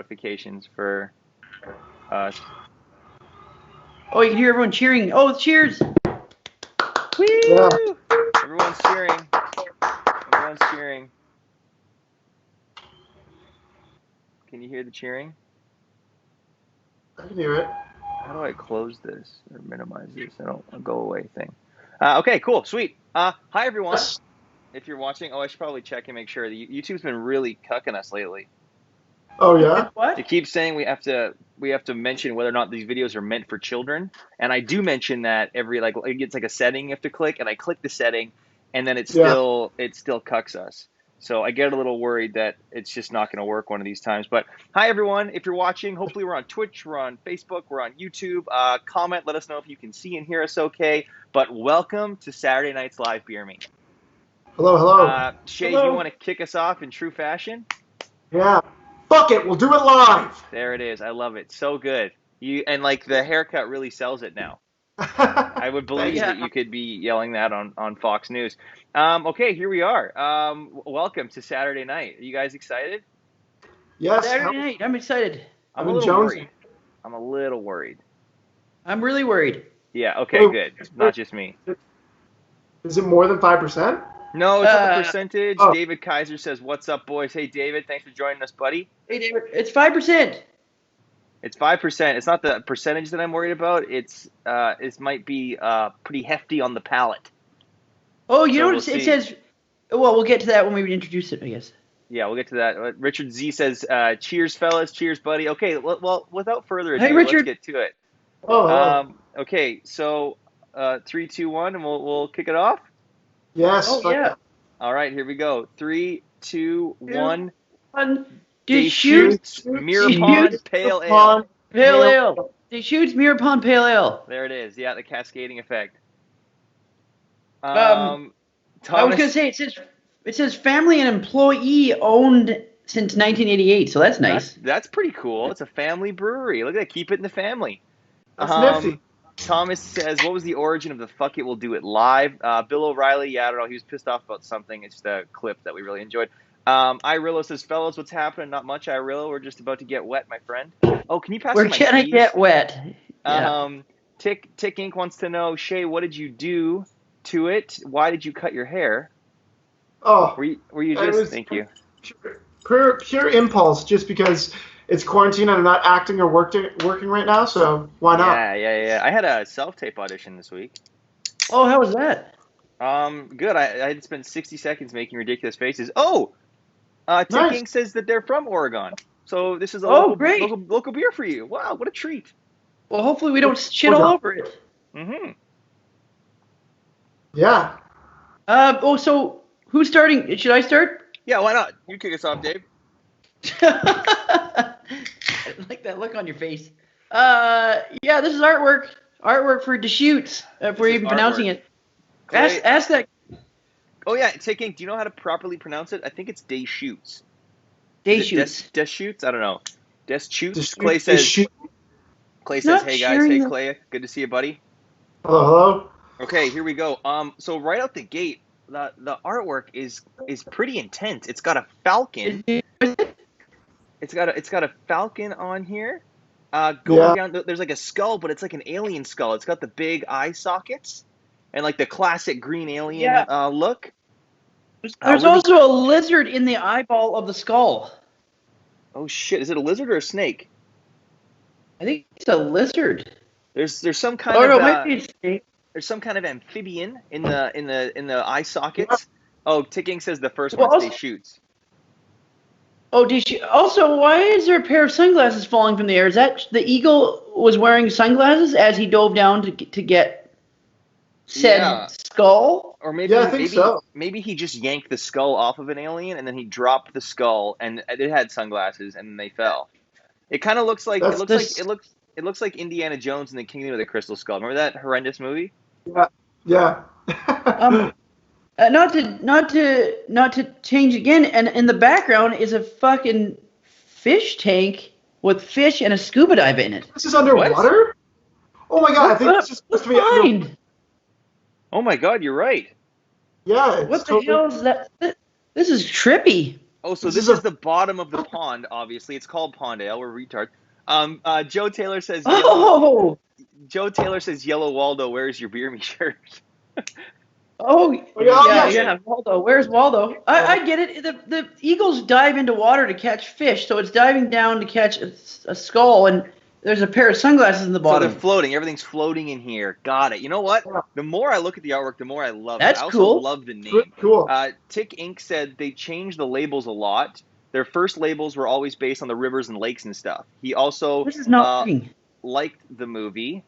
notifications for us. Oh, you can hear everyone cheering. Oh, cheers! Woo! Yeah. Everyone's cheering. Everyone's cheering. Can you hear the cheering? I can hear it. How do I close this or minimize this? I don't a go away thing. Okay, cool, sweet. Hi everyone. Yes. If you're watching, I should probably check and make sure. YouTube's been really cucking us lately. Oh yeah. What? It keeps saying we have to mention whether or not these videos are meant for children, and I do mention that every it's like a setting you have to click, and I click the setting, and then it still cucks us. So I get a little worried that it's just not going to work one of these times. But hi everyone, if you're watching, hopefully we're on Twitch, we're on Facebook, we're on YouTube. Comment, let us know if you can see and hear us okay. But welcome to Saturday night's live beer meet. Hello, hello. Shay, Hello. you want to kick us off in true fashion? Yeah. Fuck it, we'll do it live. There it is. I love it. So good. And the haircut really sells it now. I would believe that you could be yelling that on Fox News. Okay, here we are. Welcome to Saturday night. Are you guys excited? Yes. Saturday night. I'm excited. I'm a little worried. I'm a little worried. I'm really worried. Yeah, okay, good. Not just me. Is it more than 5%? No, it's not the percentage. David Kaiser says, "What's up, boys?" Hey, David, thanks for joining us, buddy. Hey, David. It's 5%. It's 5%. It's not the percentage that I'm worried about. It might be pretty hefty on the palate. Oh, you know what it says? Well, we'll get to that when we introduce it, I guess. Yeah, we'll get to that. Richard Z says, "Cheers, fellas. Cheers, buddy." Okay, well, without further ado, Hey, Richard. Let's get to it. Oh. Okay, so 3, 2, 1, and we'll kick it off. Yes. Oh yeah. All right, here we go. 3, 2, 1. Deschutes Mirror Pond Pale Ale. Pale Ale. Deschutes Mirror Pond Pale Ale. There it is. Yeah, the cascading effect. I was gonna say it says family and employee owned since 1988, so that's nice. That's pretty cool. It's a family brewery. Look at that. Keep it in the family. That's nifty. Thomas says, "What was the origin of the fuck it, we'll do it live?" Bill O'Reilly, yeah, I don't know. He was pissed off about something. It's just a clip that we really enjoyed. Irillo says, "Fellas, what's happening?" Not much, Irillo. We're just about to get wet, my friend. Oh, can you pass me my keys? We're gonna get wet. Yeah. Tick Inc. wants to know, Shay, what did you do to it? Why did you cut your hair? Oh. Were you just? Thank you. Pure impulse, just because it's quarantine and I'm not acting or working right now, so why not? Yeah. I had a self-tape audition this week. Oh, how was that? Good. I had to spend 60 seconds making ridiculous faces. Oh, Tick Nice. Inc. says that they're from Oregon. So this is a local beer for you. Wow, what a treat. Well, hopefully we don't shit all over it. Mm-hmm. Yeah. So who's starting? Should I start? Yeah, why not? You kick us off, Dave. I like that look on your face. Yeah, this is artwork. Artwork for Deschutes. If we're even pronouncing it. Ask that. Oh yeah, Tick Inc. Do you know how to properly pronounce it? I think it's Deschutes. Deschutes. Deschutes? I don't know. Deschutes. Clay says, "Hey guys, hey Clay, good to see you, buddy." Hello. Okay, here we go. So right out the gate, the artwork is pretty intense. It's got a falcon. It's got a falcon on here. Going down, there's like a skull, but it's like an alien skull. It's got the big eye sockets and like the classic green alien look. There's also a lizard in the eyeball of the skull. Oh shit! Is it a lizard or a snake? I think it's a lizard. There's some kind it might be a snake. There's some kind of amphibian in the eye sockets. Oh, Tick Inc. says the first one's Deschutes. Oh, also, why is there a pair of sunglasses falling from the air? Is that the eagle was wearing sunglasses as he dove down to get said skull? Or maybe I think so. Maybe he just yanked the skull off of an alien and then he dropped the skull and it had sunglasses and they fell. It kind of looks like it looks like Indiana Jones and the Kingdom of the Crystal Skull. Remember that horrendous movie? Yeah. Not to change again. And in the background is a fucking fish tank with fish and a scuba dive in it. This is underwater? Oh my god! I think this is supposed to be underwater. Oh my god, you're right. Yeah. What the hell is that? This is trippy. Oh, so this is the bottom of the pond, obviously. It's called Pond Ale. We're retards. Joe Taylor says Oh! Joe Taylor says, Yellow Waldo, where's your beer me shirt? Oh, yeah. yeah. Waldo. Where's Waldo? I get it. The eagles dive into water to catch fish, so it's diving down to catch a skull, and there's a pair of sunglasses in the So bottom. they're floating. Everything's floating in here. Got it. You know what? The more I look at the artwork, the more I love it. That's I also cool. love the name. Really cool. Tick Inc. said they changed the labels a lot. Their first labels were always based on the rivers and lakes and stuff. He also This is not working. liked the movie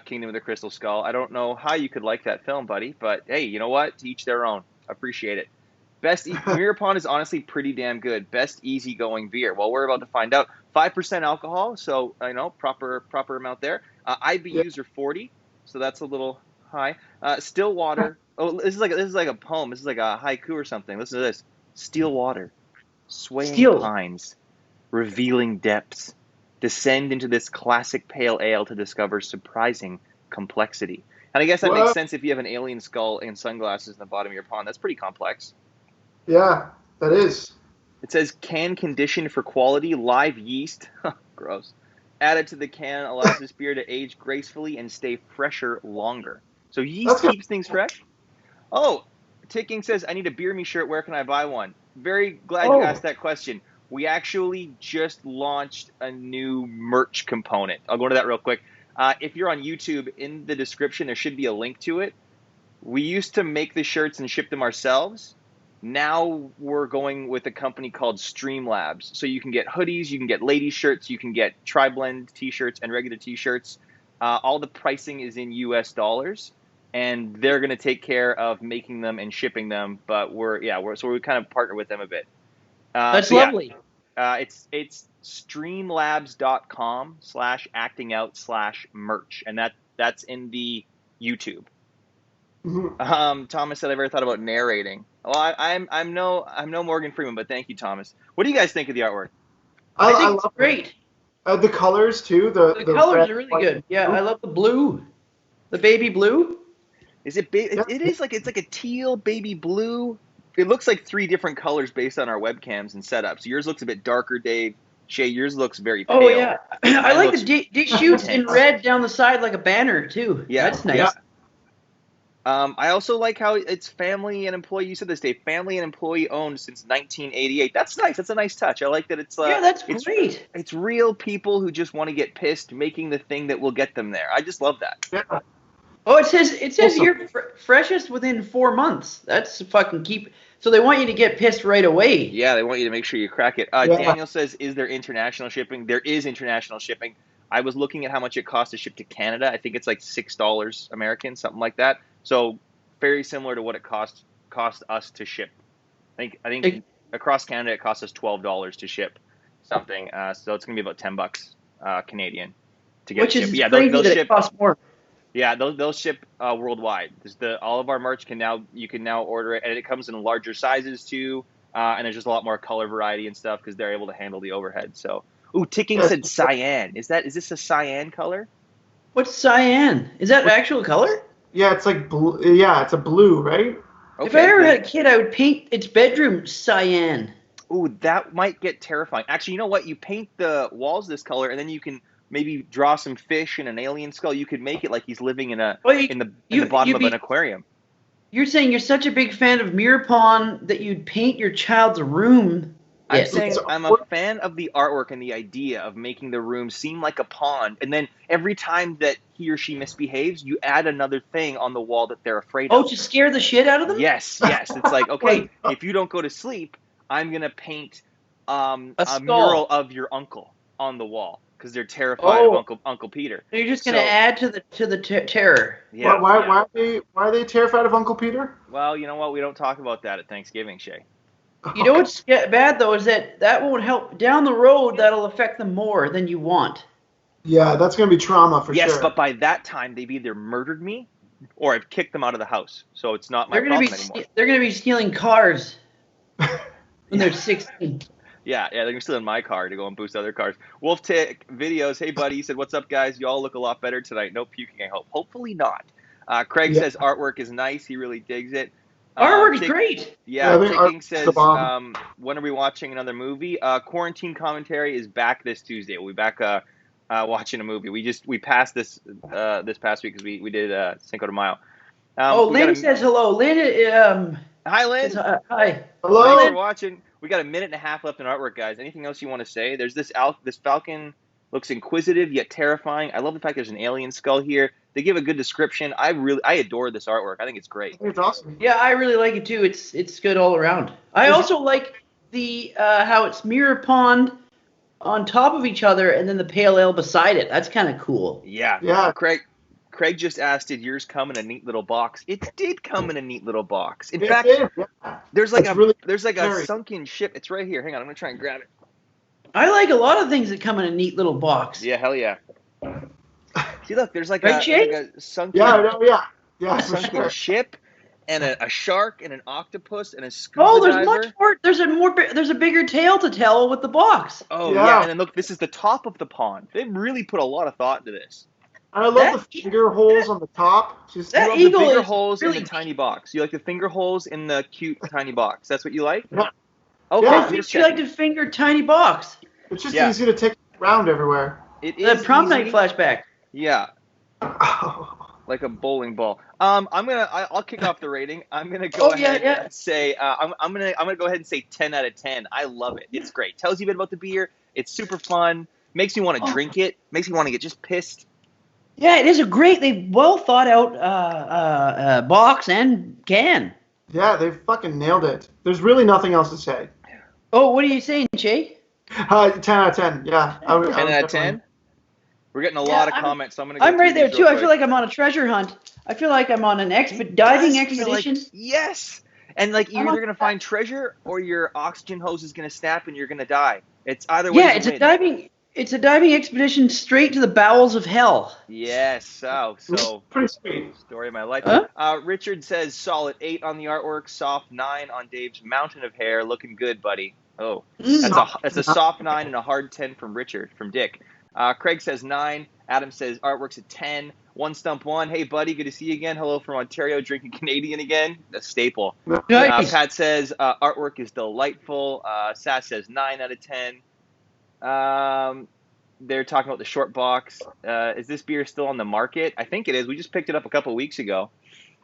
Kingdom of the Crystal Skull. I don't know how you could like that film, buddy, but hey, you know what? To each their own. Appreciate it. Mirror Pond is honestly pretty damn good. Best easygoing beer. Well, we're about to find out. 5% alcohol, so I know proper amount there. IBUs are 40, so that's a little high. Still water. Oh, this is like a poem. This is like a haiku or something. Listen to this. Still water, swaying pines, revealing depths. Descend into this classic pale ale to discover surprising complexity. And I guess that makes sense if you have an alien skull and sunglasses in the bottom of your pond. That's pretty complex. Yeah, that is. It says can condition for quality, live yeast. Gross. Added to the can allows this beer to age gracefully and stay fresher longer. So yeast keeps things fresh? Oh, Ticking says, I need a Beer Me shirt. Where can I buy one? Very glad you asked that question. We actually just launched a new merch component. I'll go into that real quick. If you're on YouTube, in the description, there should be a link to it. We used to make the shirts and ship them ourselves. Now we're going with a company called Streamlabs. So you can get hoodies, you can get ladies shirts, you can get tri-blend t-shirts and regular t-shirts. All the pricing is in US dollars, and they're going to take care of making them and shipping them. But we kind of partner with them a bit. That's lovely. It's streamlabs.com/actingout/merch, and that's in the YouTube. Mm-hmm. Thomas said, I've ever thought about narrating. Well, I'm no Morgan Freeman, but thank you, Thomas. What do you guys think of the artwork? I think it's great. The colors too. The colors are really good. Yeah, I love the blue, the baby blue. Is it? It is like it's like a teal baby blue. It looks like 3 different colors based on our webcams and setups. Yours looks a bit darker, Dave. Shay, yours looks very pale. Oh yeah, I like the Deschutes in red down the side like a banner too. Yeah, that's nice. Yeah. I also like how it's family and employee. You said this, Dave. Family and employee owned since 1988. That's nice. That's a nice touch. I like that it's that's great. It's real people who just want to get pissed, making the thing that will get them there. I just love that. Yeah. Oh, it says you're freshest within 4 months. That's fucking keep. So they want you to get pissed right away. Yeah, they want you to make sure you crack it. Daniel says, is there international shipping? There is international shipping. I was looking at how much it costs to ship to Canada. I think it's like $6 American, something like that. So very similar to what it cost us to ship. I think across Canada it costs us $12 to ship something. So it's gonna be about $10 Canadian to get. Which is crazy that it costs more. Yeah, they'll ship worldwide. All of our merch you can now order it, and it comes in larger sizes too. And there's just a lot more color variety and stuff because they're able to handle the overhead. So, Ticking said cyan. Is this a cyan color? What's cyan? Is that actual color? Yeah, it's like blue. Yeah, it's a blue, right? Okay, if I ever had a kid, I would paint its bedroom cyan. Ooh, that might get terrifying. Actually, you know what? You paint the walls this color, and then you can maybe draw some fish and an alien skull. You could make it like he's living in the bottom of an aquarium. You're saying you're such a big fan of Mirror Pond that you'd paint your child's room. I'm saying I'm a fan of the artwork and the idea of making the room seem like a pond, and then every time that he or she misbehaves, you add another thing on the wall that they're afraid of. Oh, to scare the shit out of them? Yes. It's like, okay, if you don't go to sleep, I'm going to paint a mural of your uncle on the wall because they're terrified of Uncle Peter. So you're just going to add to the terror. Yeah. Why are they terrified of Uncle Peter? Well, you know what? We don't talk about that at Thanksgiving, Shay. You know what's bad, though, is that won't help. Down the road, that'll affect them more than you want. Yeah, that's going to be trauma for sure. Yes, but by that time, they've either murdered me or I've kicked them out of the house. So it's not my problem anymore. They're going to be stealing cars when they're 16. Yeah, they're going to steal in my car to go and boost other cars. Wolf Tick Videos, hey, buddy, he said, what's up, guys? You all look a lot better tonight. No puking, I hope. Hopefully not. Craig says artwork is nice. He really digs it. Artwork is great. Yeah, Ticking says, the bomb. when are we watching another movie? Quarantine Commentary is back this Tuesday. We'll be back watching a movie. We passed this past week because we did Cinco de Mayo. Lynn says hello. Lynn, hi, Lynn. says, hi. Hello. Thanks for watching. We got a minute and a half left in artwork, guys. Anything else you want to say? There's this Falcon looks inquisitive yet terrifying. I love the fact there's an alien skull here. They give a good description. I adore this artwork. I think it's great. It's awesome. Yeah, I really like it too. It's good all around. I also like the how it's mirror pond on top of each other and then the pale ale beside it. That's kind of cool. Yeah. Craig just asked, did yours come in a neat little box? It did come in a neat little box. In fact, there's like a sunken ship. It's right here. Hang on, I'm gonna try and grab it. I like a lot of things that come in a neat little box. Yeah, hell yeah. See, look, there's like a sunken sunken ship and a shark and an octopus and a scuba diver. Much more. There's a bigger tale to tell with the box. Oh yeah, and then look, this is the top of the pond. They really put a lot of thought into this. I love the finger holes on the top. You love the finger holes in the tiny box. You like the finger holes in the cute tiny box. That's what you like? Yeah. Okay, you like to finger tiny box. It's just easy to take around everywhere. It is the prom night flashback. Yeah. Like a bowling ball. I'll kick off the rating. I'm gonna go ahead and say I'm gonna go ahead and say 10 out of 10. I love it. It's great. Tells you a bit about the beer. It's super fun. Makes me want to drink it. Makes me want to get just pissed. Yeah, it is they well thought out box and can. Yeah, they fucking nailed it. There's really nothing else to say. Oh, what are you saying, Jay? 10 out of 10. Yeah. 10 out of 10. We're getting a lot of comments, so I'm gonna. I'm right there too. I feel like I'm on a treasure hunt. I feel like I'm on an diving expedition. Yes, and like you're either gonna find treasure or your oxygen hose is gonna snap and you're gonna die. It's either way. Yeah, it's a diving expedition straight to the bowels of hell. Yes, so pretty sweet. Story of my life. Huh? Richard says solid 8 on the artwork, soft 9 on Dave's mountain of hair. Looking good, buddy. Oh, that's a soft 9 and a hard 10 from Richard, from Dick. Craig says 9. Adam says artwork's a 10. One Stump One. Hey, buddy, good to see you again. Hello from Ontario, drinking Canadian again. A staple. Nice. Pat says artwork is delightful. Sass says 9 out of 10. They're talking about the short box. Is this beer still on the market? I think it is. We just picked it up a couple of weeks ago.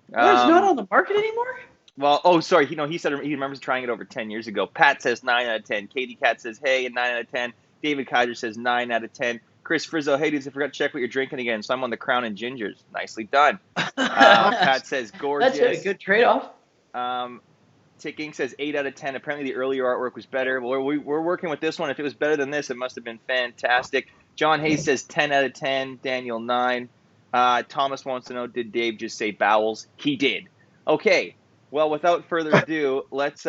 It's not on the market anymore? Well, sorry. He said he remembers trying it over 10 years ago. Pat says 9 out of 10. Katie Cat says, hey, and 9 out of 10. David Kaiser says 9 out of 10. Chris Frizzo, hey dudes, I forgot to check what you're drinking again, so I'm on the Crown and Gingers. Nicely done. Pat says gorgeous. That's a good trade-off. Ticking says 8 out of 10. Apparently the earlier artwork was better. Well, we're working with this one. If it was better than this, it must have been fantastic. John Hayes says 10 out of 10. Daniel 9. Thomas wants to know, did Dave just say bowels? He did. Okay. Well, without further ado, let's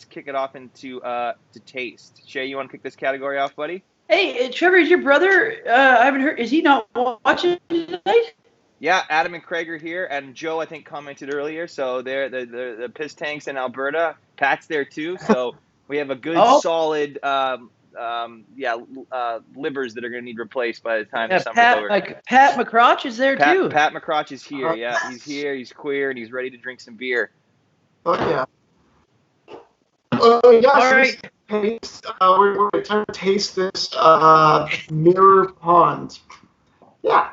kick it off into to taste. Shay, you want to kick this category off, buddy? Hey, Trevor, is your brother? I haven't heard. Is he not watching tonight? Yeah, Adam and Craig are here, and Joe I think commented earlier. So they're the piss tanks in Alberta. Pat's there too. So we have a good solid livers that are going to need replaced by the time the summer's over. Pat McCrotch is there too. Pat McCrotch is here. Yeah, he's here. He's queer and he's ready to drink some beer. Fuck yeah. Oh yeah. All right. We're going to taste this mirror pond. Yeah.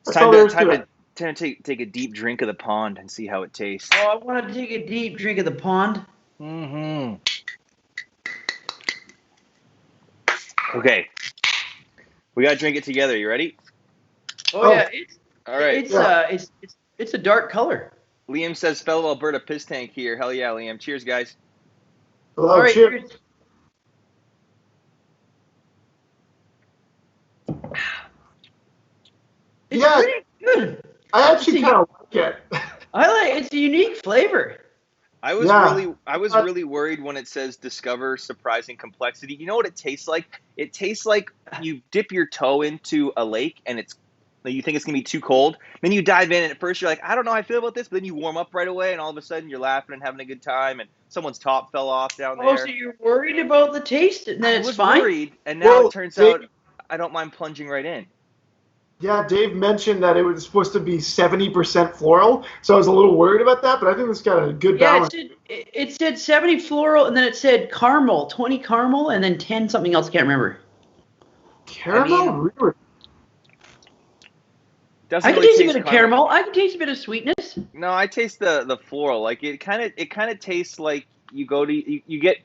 It's time to take a deep drink of the pond and see how it tastes. Oh, I want to take a deep drink of the pond. Mm-hmm. Okay. We got to drink it together. You ready? Oh yeah. All right. It's a dark color. Liam says fellow Alberta piss tank here. Hell yeah, Liam. Cheers, guys. Hello, all right, cheers. It's pretty good. I actually kind of like it. It's a unique flavor. I was really worried when it says discover surprising complexity. You know what it tastes like? It tastes like you dip your toe into a lake and you think it's going to be too cold. Then you dive in and at first you're like, I don't know how I feel about this, but then you warm up right away and all of a sudden you're laughing and having a good time and someone's top fell off down there. Oh, so you're worried about the taste and then it's fine? I was worried, and now it turns out I don't mind plunging right in. Yeah, Dave mentioned that it was supposed to be 70% floral, so I was a little worried about that, but I think it's got a good Yeah, balance. it said 70 floral, and then it said caramel, 20 caramel, and then 10 something else. I can't remember. Caramel? Really? Doesn't I can really taste a taste bit of caramel. I can taste a bit of sweetness. No, I taste the floral. Like it kind of tastes like you go to you get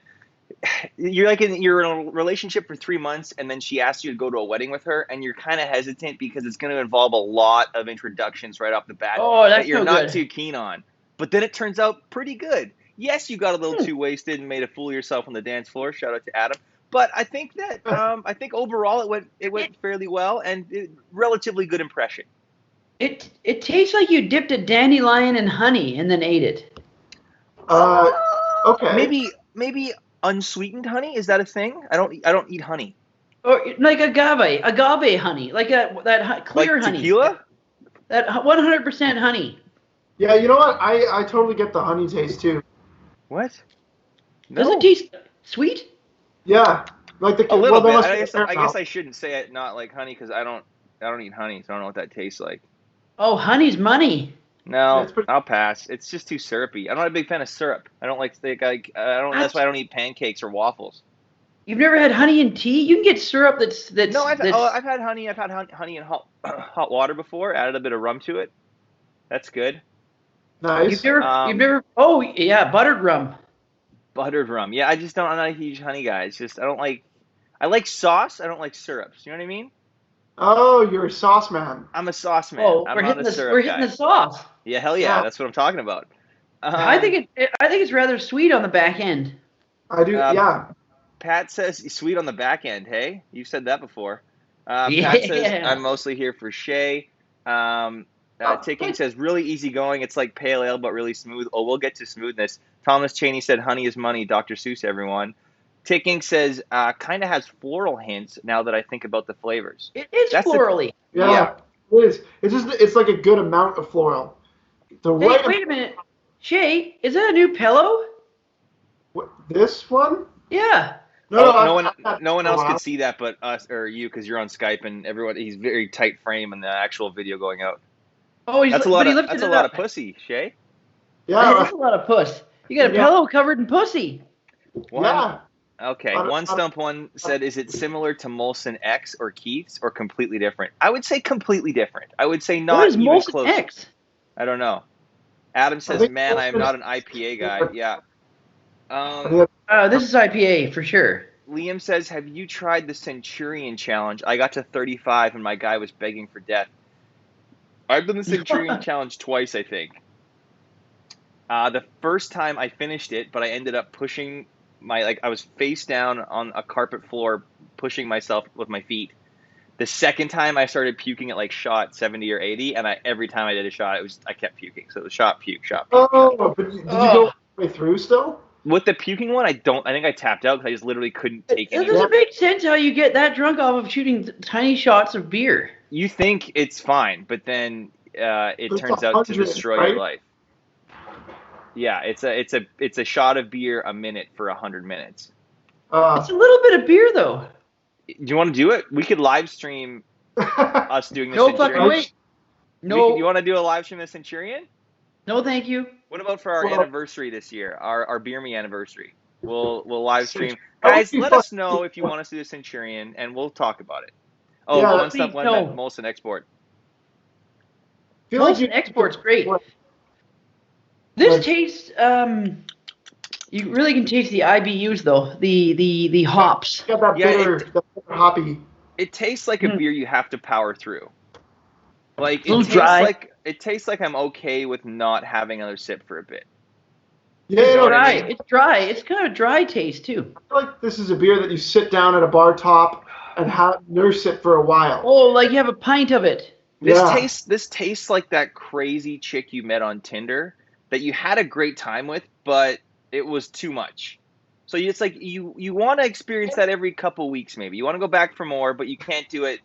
you're in a relationship for 3 months, and then she asks you to go to a wedding with her, and you're kind of hesitant because it's going to involve a lot of introductions right off the bat Oh, that that's you're no not good. too keen on. But then it turns out pretty good. Yes, you got a little too wasted and made a fool of yourself on the dance floor. Shout out to Adam. But I think that I think overall it went fairly well, and relatively good impression. It tastes like you dipped a dandelion in honey and then ate it. Okay. Maybe unsweetened honey, is that a thing? I don't eat honey. Or like agave honey, like that clear Like honey, tequila? that 100% honey. Yeah, you know what? I totally get the honey taste too. What? Does No. it taste sweet? Yeah, like A little there bit. must I be guess a I guess caramel. I shouldn't say it not like honey because I don't eat honey, so I don't know what that tastes like. Oh, honey's money. Yeah, No, it's pretty. I'll pass. It's just too syrupy. I'm not a big fan of syrup. I don't I don't. That's why I don't eat pancakes or waffles. You've never had honey and tea? You can get syrup No, that's. I've had honey. I've had honey in hot water before. Added a bit of rum to it. That's good. Nice. You've never. Oh yeah, buttered rum. Buttered rum. Yeah, I just don't. I'm not a huge honey guy. It's just I don't like. I like sauce. I don't like syrups. You know what I mean? Oh, you're a sauce man. I'm a sauce man. Oh, I'm not a we're syrup hitting guy. the sauce. Yeah, hell yeah. Yeah, That's what I'm talking about. I Um, think I think it's rather sweet on the back end. I do. uh, Yeah. Pat says sweet on the back end. Hey, you've said that before. Pat says I'm Yeah. mostly here for Shay. Um, Ticking But says really easygoing. It's like pale ale, but really smooth. Oh, we'll get to smoothness. Thomas Cheney said honey is money. Dr. Seuss, everyone. Ticking says kind of has floral hints now that I think about the flavors. It is That's the florally. Yeah. yeah, it is. It's like a good amount of floral. The Hey, right. wait a minute. Shay, is that a new pillow? This one? Yeah. No, Oh, I've no one, had that no one for a else could while. see that but us or you because you're on Skype and everyone. He's very tight frame in the actual video going out. Oh, but he lifted That's a it lot up. of pussy, Shay. That Yeah, is a lot of puss. You got a yeah, pillow covered in pussy. One yeah. Okay, Lot of- one lot stump one said, is it similar to Molson X or Keith's or completely different? I would say completely different. I would say What not is even Molson close. X? I don't know. Adam I says, think man, I am not an IPA guy. Yeah. I Um, think This is IPA for sure. Liam says, have you tried the Centurion Challenge? I got to 35 and my guy was begging for death. I've done the Centurion Challenge twice, I think. The first time I finished it, but I ended up pushing I was face down on a carpet floor, pushing myself with my feet. The second time I started puking at like shot 70 or 80, and every time I did a shot, I kept puking. So it was shot, puke, shot, puke, shot. Oh, but did you go all Oh, the way through still? With the puking one, I think I tapped out because I just literally couldn't take it any doesn't more. make sense how you get that drunk off of shooting tiny shots of beer. You think it's fine, but then it It's turns out to 100, destroy your right? life. Yeah, it's a shot of beer a minute for 100 minutes. It's a little bit of beer though. Do you want to do it? We could live stream us doing the No Centurion. fucking way. No, You want to do a live stream of the Centurion? no, thank you. What about for our Well- anniversary this year, our Beer Me anniversary? We'll live stream. That would Guys, be let fun. us know if you want us to do the Centurion, and we'll talk about it. Oh, Yeah, one step please, one no. meant Molson Export. Feel like Molson you Export's great. This tastes. You really can taste the IBUs though. The hops. got that Yeah, bitter, that bitter hoppy. It tastes like a beer you have to power through. Like A little dry. it tastes like I'm okay with not having another sip for a bit. Yeah, It's you know, what I dry. mean? It's dry. It's kind of a dry taste too. I feel like this is a beer that you sit down at a bar top and nurse it for a while. Oh, like you have a pint of it. Yeah. This tastes like that crazy chick you met on Tinder that you had a great time with, but it was too much. So it's like you want to experience that every couple weeks maybe. You want to go back for more, but you can't do it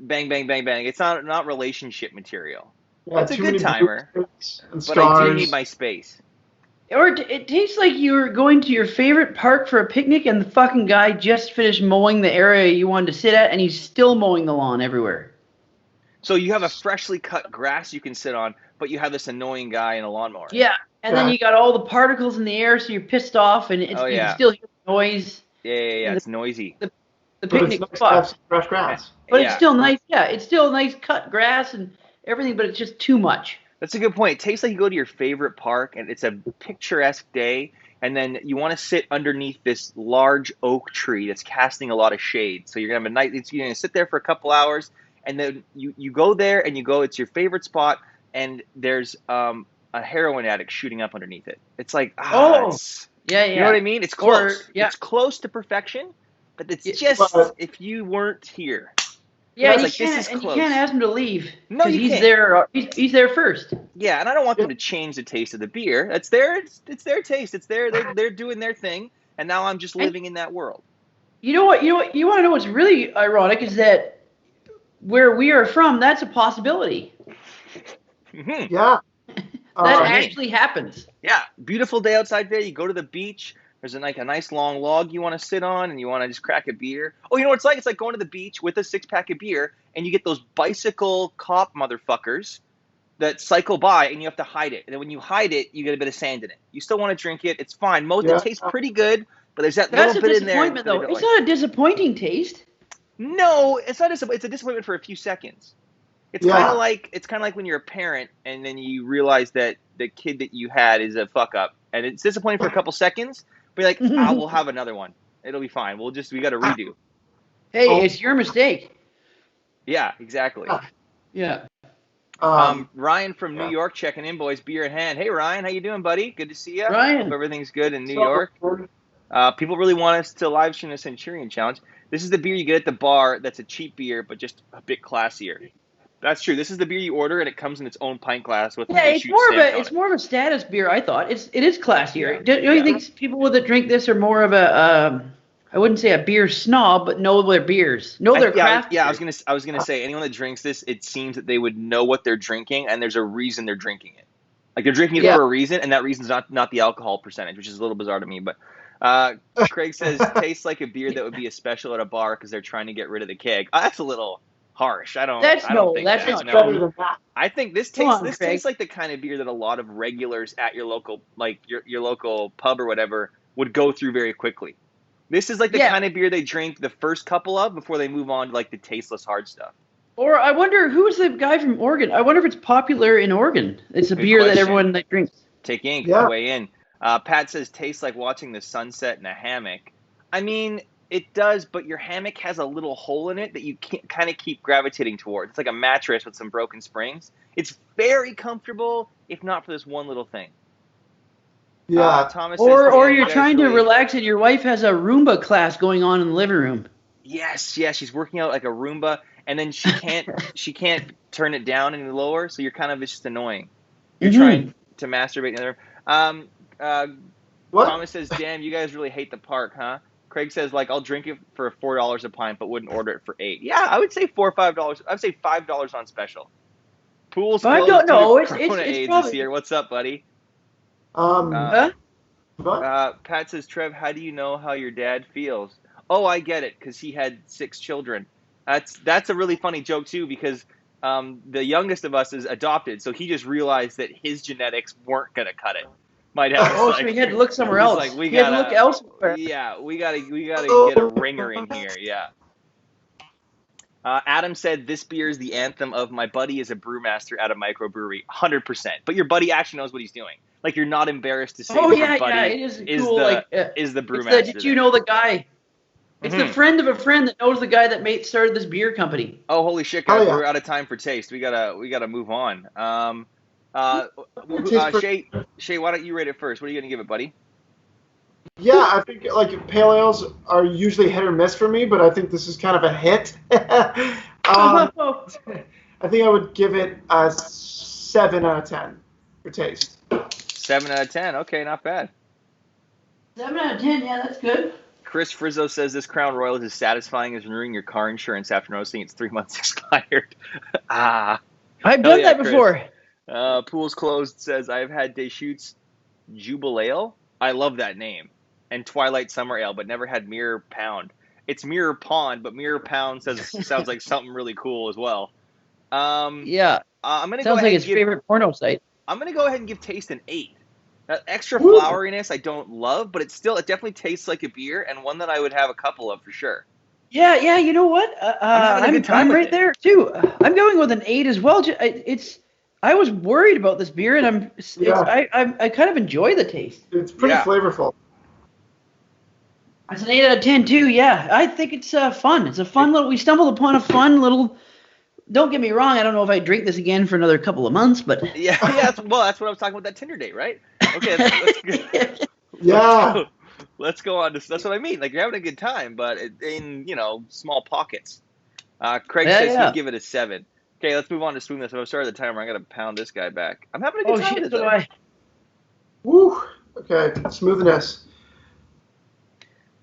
bang bang bang bang. It's not relationship material. Yeah, It's a too good many timer, boosters and but I do stars. need my space. Or it tastes like you're going to your favorite park for a picnic and the fucking guy just finished mowing the area you wanted to sit at and he's still mowing the lawn everywhere. So you have a freshly cut grass you can sit on, but you have this annoying guy in a lawnmower. Yeah, and then you got all the particles in the air, so you're pissed off, and you can still hear the noise. Yeah. It's noisy. The But it's picnic nice to spot. have some fresh grass. But it's still nice. Yeah, it's still nice cut grass and everything, but it's just too much. That's a good point. It tastes like you go to your favorite park, and it's a picturesque day, and then you want to sit underneath this large oak tree that's casting a lot of shade. So you're gonna have a night. You're gonna sit there for a couple hours, and then you go there and you go. It's your favorite spot, and there's a heroin addict shooting up underneath it. It's like yeah. You know what I mean? It's close. It's close to perfection, but it's just if you weren't here. Yeah, and, like, you can't ask him to leave. No, you he's can't. there. He's there first. Yeah, and I don't want them to change the taste of the beer. It's their taste. It's they're doing their thing, and now I'm just living in that world. You know what? You want to know what's really ironic is that where we are from, that's a possibility. Mm-hmm. Yeah. That actually happens. Yeah, beautiful day outside there. You go to the beach. There's a nice long log you want to sit on, and you want to just crack a beer. Oh, you know what it's like? It's like going to the beach with a 6-pack of beer, and you get those bicycle cop motherfuckers that cycle by, and you have to hide it. And then when you hide it, you get a bit of sand in it. You still want to drink it. It's fine. It tastes pretty good, but there's that little bit in there. That's a disappointment, though. It's not a disappointing taste. No, it's not. It's a disappointment for a few seconds. It's kind of like when you're a parent, and then you realize that the kid that you had is a fuck up, and it's disappointing for a couple seconds. But you're like, we'll have another one. It'll be fine. We got to redo. Hey, it's your mistake. Yeah, exactly. Yeah. Ryan from New York checking in, boys. Beer in hand. Hey, Ryan, how you doing, buddy? Good to see you. Ryan. Hope everything's good in New York. People really want us to live stream the Centurion Challenge. This is the beer you get at the bar that's a cheap beer, but just a bit classier. That's true. This is the beer you order, and it comes in its own pint glass with it's more of a status beer. I thought it is classier. Don't you think people that drink this are more of a I wouldn't say a beer snob, but know their beers, know their craft. Yeah, I was gonna say anyone that drinks this, it seems that they would know what they're drinking, and there's a reason they're drinking it. Like they're drinking it for a reason, and that reason's not the alcohol percentage, which is a little bizarre to me. But Craig says tastes like a beer that would be a special at a bar because they're trying to get rid of the keg. That's a little harsh. I don't think that's better than that. I think this tastes like the kind of beer that a lot of regulars at your local your local pub or whatever would go through very quickly. This is like the kind of beer they drink the first couple of before they move on to like the tasteless hard stuff. Or I wonder who's the guy from Oregon. I wonder if it's popular in Oregon. It's a beer that everyone drinks. Take ink, weigh in. Pat says tastes like watching the sunset in a hammock. I mean, it does, but your hammock has a little hole in it that you can't kind of keep gravitating towards. It's like a mattress with some broken springs. It's very comfortable, if not for this one little thing. Yeah. Thomas or you're trying to relax and your wife has a Roomba class going on in the living room. Yes, she's working out like a Roomba, and then she can't turn it down any lower, so you're kind of just annoying. You're trying to masturbate in the room. Thomas says, "Damn, you guys really hate the park, huh?" Craig says, "Like I'll drink it for $4 a pint, but wouldn't order it for $8." Yeah, I would say $4 or $5. I'd say $5 on special. Pools closed due to Corona AIDS this year. What's up, buddy? Pat says, "Trev, how do you know how your dad feels?" Oh, I get it, because he had 6 children. That's a really funny joke too, because the youngest of us is adopted, so he just realized that his genetics weren't gonna cut it. My dad was so he had to look somewhere else. Like, he had to look elsewhere. Yeah, we gotta get a ringer in here. Yeah. Adam said this beer is the anthem of my buddy is a brewmaster at a microbrewery. 100%. But your buddy actually knows what he's doing. Like you're not embarrassed to say that your buddy is the brewmaster. Did you know the guy? It's the friend of a friend that knows the guy that started this beer company. Oh, holy shit, guys. We're out of time for taste. We gotta move on. Shay, why don't you rate it first? What are you gonna give it, buddy? Yeah, I think like pale ales are usually hit or miss for me, but I think this is kind of a hit. I think I would give it a 7 out of 10 for taste. 7 out of 10. Okay, not bad. 7 out of 10. Yeah, that's good. Chris Frizzo says this Crown Royal is as satisfying as renewing your car insurance after noticing it's 3 months expired. I've done that before. Pools Closed says I've had Deschutes Pale Ale. I love that name. And Twilight Summer Ale, but never had Mirror Pound. It's Mirror Pond, but Mirror Pound sounds like something really cool as well. Yeah. I'm gonna go Sounds ahead like and his favorite porno site. I'm gonna go ahead and give taste an 8. That extra Woo. floweriness I don't love, but it definitely tastes like a beer and one that I would have a couple of for sure. Yeah. You know what? I'm having a good time I'm with right it. there too. I'm going with an 8 as well. I was worried about this beer, and I kind of enjoy the taste. It's pretty flavorful. It's an 8 out of 10 too. Yeah, I think it's fun. It's a fun little. We stumbled upon a fun little. Don't get me wrong. I don't know if I drink this again for another couple of months, but Yeah. That's what I was talking about, that Tinder date, right? Okay, let's Yeah. let's go on to. That's what I mean. Like, you're having a good time, but in small pockets. Craig says he'd give it a 7. Okay, let's move on to Smoothness. If I've started the timer, I'm gonna pound this guy back. I'm having a good time with it, though. Woo. Okay. Smoothness.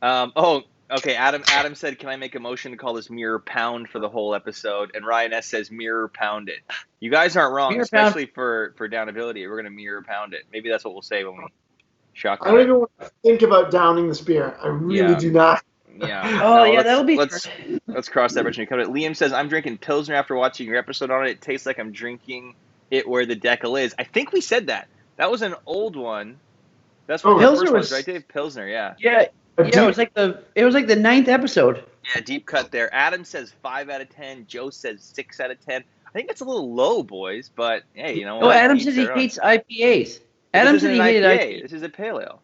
Okay. Adam said, "Can I make a motion to call this Mirror Pound for the whole episode?" And Ryan S says, "Mirror Pound it." You guys aren't wrong, especially for downability. We're gonna Mirror Pound it. Maybe that's what we'll say when we shock. I don't even want to think about downing this beer. I really do not. Yeah. That'll be. Let's cross that bridge when we come to it. Liam says, "I'm drinking Pilsner after watching your episode on it. It tastes like I'm drinking it where the decal is." I think we said that. That was an old one. That's one of the first ones, right, Dave? Pilsner, yeah. Yeah, it was like the 9th episode. Yeah, deep cut there. Adam says 5 out of 10. Joe says 6 out of 10. I think that's a little low, boys, but hey, you know what? Oh, Adam says he hates IPAs. Adam said he hated IPA. This is a pale ale.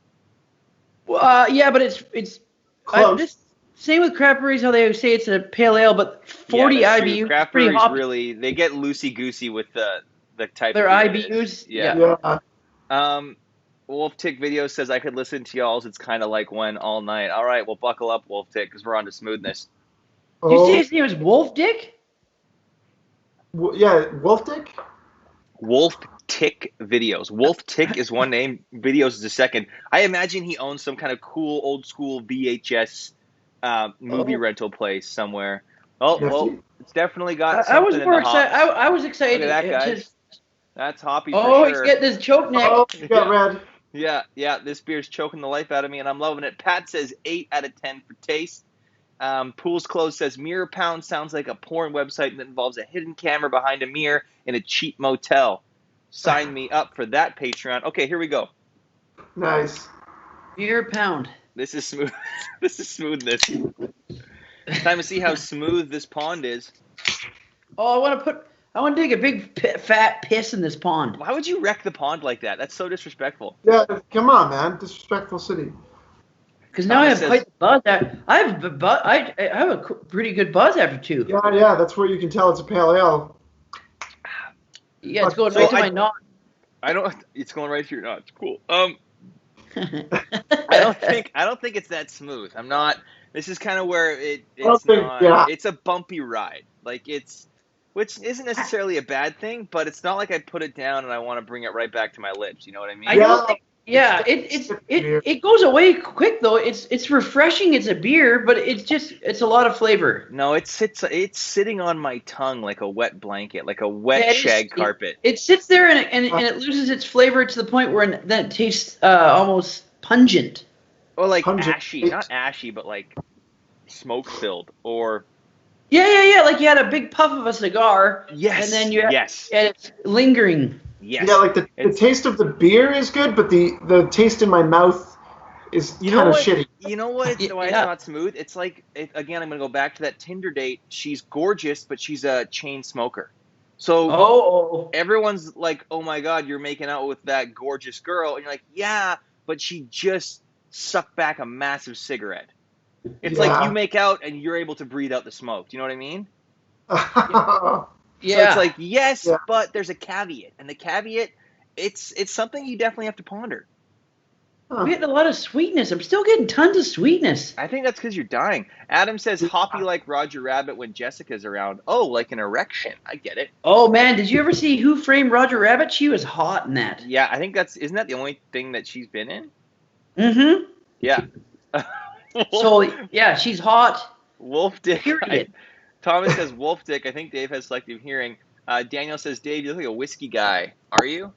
Yeah, but it's close. Same with craft breweries, how they say it's a pale ale, but 40 IBUs. Craft breweries really, they get loosey goosey with the type. Their of IBUs. Yeah. Wolf Tick Video says I could listen to y'all's. It's kind of like when all night. All right, well, buckle up, Wolf Tick, because we're on to Smoothness. Did you say his name was Wolf Dick? Yeah, Wolf Dick? Wolf Tick Videos. Wolf Tick is one name. Videos is the second. I imagine he owns some kind of cool, old school VHS movie rental place somewhere. Oh, well, it's definitely got something. I was more excited. I was excited. Look at that, guys. That's hoppy for sure. He's getting his choke neck. Oh, he got red. Yeah, this beer's choking the life out of me, and I'm loving it. Pat says 8 out of 10 for taste. Pools Closed says, Mirror Pound sounds like a porn website that involves a hidden camera behind a mirror in a cheap motel. Sign me up for that, Patreon. Okay, here we go. Nice. Mirror Pound. This is smooth. This is Smoothness. Time to see how smooth this pond is. Oh, I want to take a big fat piss in this pond. Why would you wreck the pond like that? That's so disrespectful. Yeah, come on, man. Disrespectful city. Because now I have quite the buzz. I have a pretty good buzz after 2. Yeah, that's where you can tell it's a pale ale. Yeah, it's going right to my knob. It's going right to your knob. It's cool. I don't think it's that smooth. I'm not. This is kind of where it's a bumpy ride. Like which isn't necessarily a bad thing, but it's not like I put it down and I want to bring it right back to my lips. You know what I mean? It goes away quick though. It's refreshing. It's a beer, but it's a lot of flavor. No, it's sitting on my tongue like a wet blanket, like a wet shag carpet. It sits there and it loses its flavor to the point where then it tastes almost pungent. Or like ashy, not ashy, but like smoke filled or. Yeah. Like you had a big puff of a cigar. Yes. And then and it's lingering. Yes. Yeah, like the taste of the beer is good, but the taste in my mouth is kind of shitty. You know what? Why it's not smooth? It's like, again, I'm going to go back to that Tinder date. She's gorgeous, but she's a chain smoker. So everyone's like, oh my God, you're making out with that gorgeous girl. And you're like, yeah, but she just sucked back a massive cigarette. It's like you make out and you're able to breathe out the smoke. Do you know what I mean? So it's like, yes, but there's a caveat. And the caveat, it's something you definitely have to ponder. I'm getting a lot of sweetness. I'm still getting tons of sweetness. I think that's because you're dying. Adam says, hoppy like Roger Rabbit when Jessica's around. Oh, like an erection. I get it. Oh, man. Did you ever see Who Framed Roger Rabbit? She was hot in that. Yeah, I think isn't that the only thing that she's been in? Mm-hmm. Yeah. So, yeah, she's hot. Wolf Dick. Thomas says, Wolf Dick. I think Dave has selective hearing. Daniel says, Dave, you look like a whiskey guy. Are you?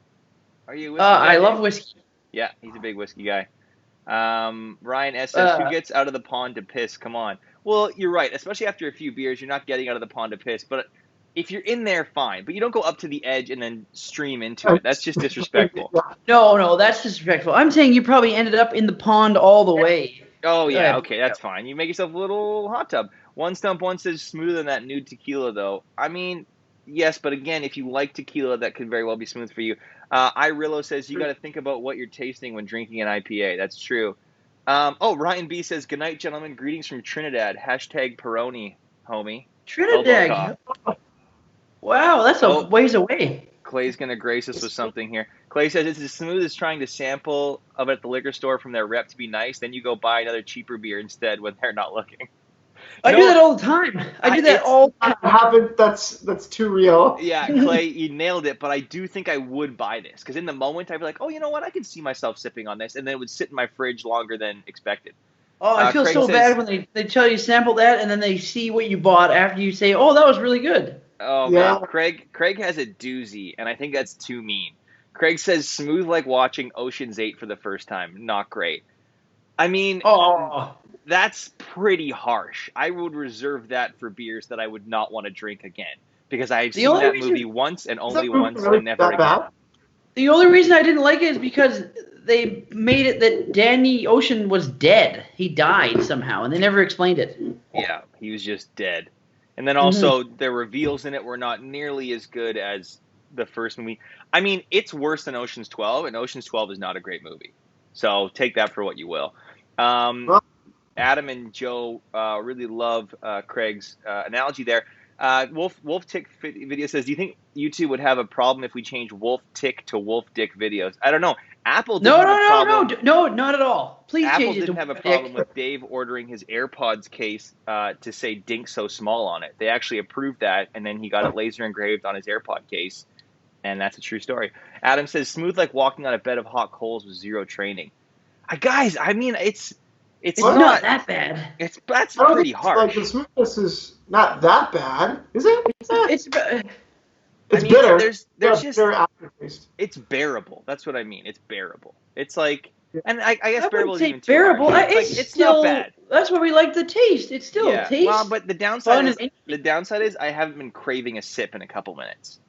Are you a whiskey guy? I love whiskey. Yeah, he's a big whiskey guy. Ryan S. says, who gets out of the pond to piss? Come on. Well, you're right. Especially after a few beers, you're not getting out of the pond to piss. But if you're in there, fine, but you don't go up to the edge and then stream into it. That's just disrespectful. No, that's disrespectful. I'm saying you probably ended up in the pond all the way. Oh yeah, okay, that's fine. You make yourself a little hot tub. One Stump One says smoother than that nude tequila, though. I mean, yes, but again, if you like tequila, that could very well be smooth for you. Irillo says you got to think about what you're tasting when drinking an IPA. That's true. Ryan B says, "Good night, gentlemen. Greetings from Trinidad. Hashtag Peroni, homie." Trinidad. Wow, that's a ways away. Clay's going to grace us with something here. Clay says, it's as smooth as trying to sample of it at the liquor store from their rep to be nice. Then you go buy another cheaper beer instead when they're not looking. I do that all the time. I do that all the time. I haven't. That's too real. Yeah, Clay, you nailed it. But I do think I would buy this. Because in the moment, I'd be like, oh, you know what? I can see myself sipping on this. And then it would sit in my fridge longer than expected. Oh, I feel so bad when they tell you sample that and then they see what you bought after you say, oh, that was really good. Oh, yeah. Man. Craig has a doozy, and I think that's too mean. Craig says, smooth like watching Ocean's 8 for the first time. Not great. I mean, that's pretty harsh. I would reserve that for beers that I would not want to drink again. Because I've seen that movie once and only once and never again. The only reason I didn't like it is because they made it that Danny Ocean was dead. He died somehow, and they never explained it. Yeah, he was just dead. And then also, the reveals in it were not nearly as good as the first movie. I mean, it's worse than Ocean's 12, and Ocean's 12 is not a great movie. So take that for what you will. Adam and Joe really love Craig's analogy there. Wolf Tick video says, do you think YouTube would have a problem if we change Wolf Tick to Wolf Dick videos? I don't know. Apple didn't have a problem. No, not at all. Please Apple change it to didn't have a problem with Dave ordering his AirPods case to say Dink So Small on it. They actually approved that, and then he got it laser engraved on his AirPod case, and that's a true story. Adam says, smooth like walking on a bed of hot coals with zero training. Guys, I mean, it's not that bad. That's pretty harsh. Like, the smoothness is not that bad, is it? It's bitter. There's just bitter aftertaste. It's bearable. That's what I mean. It's bearable. It's like, and I guess bearable is even too bearable. harsh. It's still, not bad. That's why we like the taste. It's still taste. Well, but the downside is I haven't been craving a sip in a couple minutes.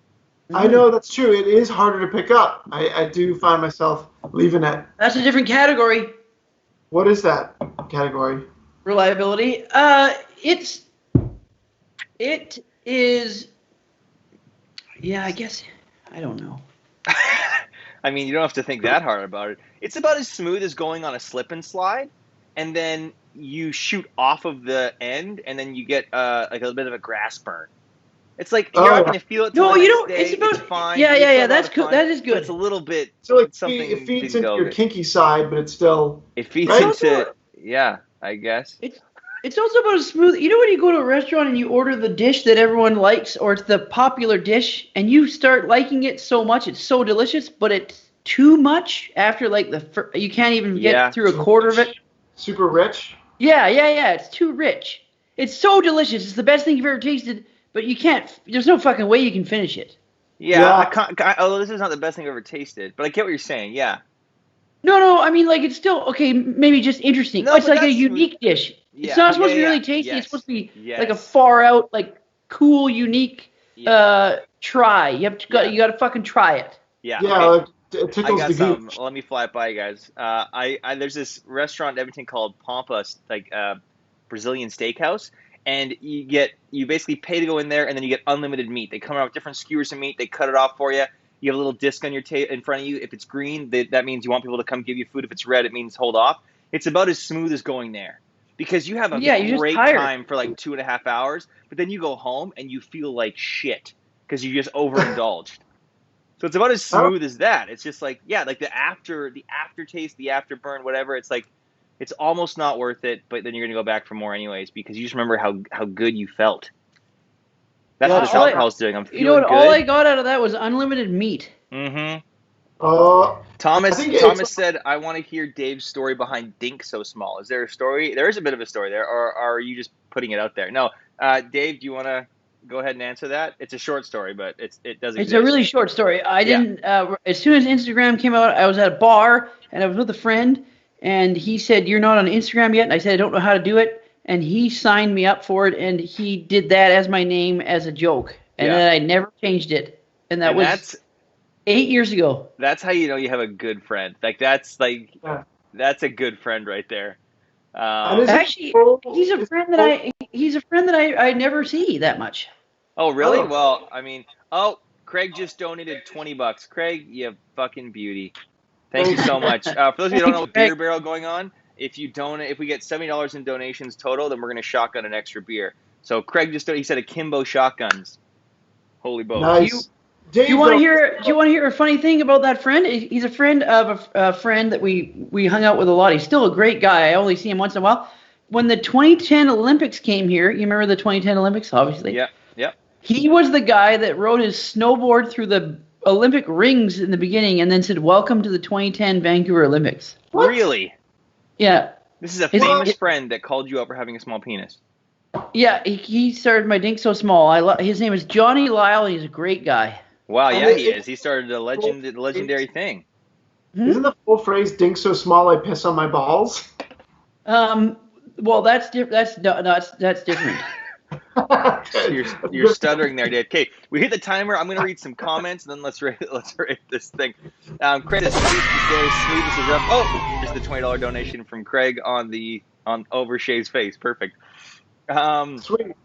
I know that's true. It is harder to pick up. I do find myself leaving it. That's a different category. What is that category? Reliability. It is. Yeah, I guess. I don't know. I mean, you don't have to think that hard about it. It's about as smooth as going on a slip and slide, and then you shoot off of the end, and then you get like a little bit of a grass burn. It's like you're not going to feel it. No, you don't. It's fine. Yeah. That's good. That is good. It's a little bit. So like something it feeds into your kinky side, but it's still. It feeds into. Yeah, I guess. It's also about a smooth. You know when you go to a restaurant and you order the dish that everyone likes, or it's the popular dish, and you start liking it so much, it's so delicious, but it's too much after like you can't even get through a quarter of it. Super rich. Yeah. It's too rich. It's so delicious. It's the best thing you've ever tasted, but you can't. There's no fucking way you can finish it. Yeah. Although this is not the best thing I've ever tasted, but I get what you're saying. Yeah. No. I mean, like it's still okay. Maybe just interesting. No, it's like a unique dish. Yeah. It's not supposed to be really tasty. Yes. It's supposed to be like a far out, like cool, unique try. You got to fucking try it. Yeah. Yeah. Okay. It tickles the gooch. Let me fly it by you guys. There's this restaurant in Edmonton called Pampa, like Brazilian steakhouse, and you basically pay to go in there, and then you get unlimited meat. They come out with different skewers of meat. They cut it off for you. You have a little disc on your in front of you. If it's green, that means you want people to come give you food. If it's red, it means hold off. It's about as smooth as going there. Because you have a great time for like 2.5 hours, but then you go home and you feel like shit because you just overindulged. So it's about as smooth as that. It's just like, like the aftertaste, the afterburn, whatever. It's like, it's almost not worth it, but then you're going to go back for more anyways because you just remember how good you felt. That's what this alcohol's doing. I'm feeling good. All I got out of that was unlimited meat. Mm-hmm. Thomas said, I want to hear Dave's story behind Dink So Small. Is there a story? There is a bit of a story there, or are you just putting it out there? No. Dave, do you want to go ahead and answer that? It's a short story, but it does exist. It's a really short story. I didn't, as soon as Instagram came out, I was at a bar, and I was with a friend, and he said, you're not on Instagram yet? And I said, I don't know how to do it. And he signed me up for it, and he did that as my name as a joke. and then I never changed it, and was 8 years ago. That's how you know you have a good friend. Like that's a good friend right there. Actually, he's a friend that I never see that much. Oh, really? Oh. Well, I mean, Craig just donated $20. Craig, you fucking beauty. Thank you so much. For those of you who don't know, beer barrel going on. If we get $70 in donations total, then we're gonna shotgun an extra beer. So Craig he said akimbo shotguns. Holy boat. Nice. Do you want to hear a funny thing about that friend? He's a friend of a friend that we hung out with a lot. He's still a great guy. I only see him once in a while. When the 2010 Olympics came here, you remember the 2010 Olympics, obviously? Yeah. He was the guy that rode his snowboard through the Olympic rings in the beginning and then said, "Welcome to the 2010 Vancouver Olympics." What? Really? Yeah. This is a famous friend that called you out for having a small penis. Yeah, he started my dink so small. His name is Johnny Lyle. He's a great guy. Wow, yeah, he is. He started a legendary thing. Isn't the full phrase "dink so small I piss on my balls"? Well, that's different. You're stuttering there, Dave. Okay, we hit the timer. I'm going to read some comments, and then let's rate this thing. Craig says, Smoothness is up. Oh, there's the $20 donation from Craig on over Shay's face. Perfect. Sweet.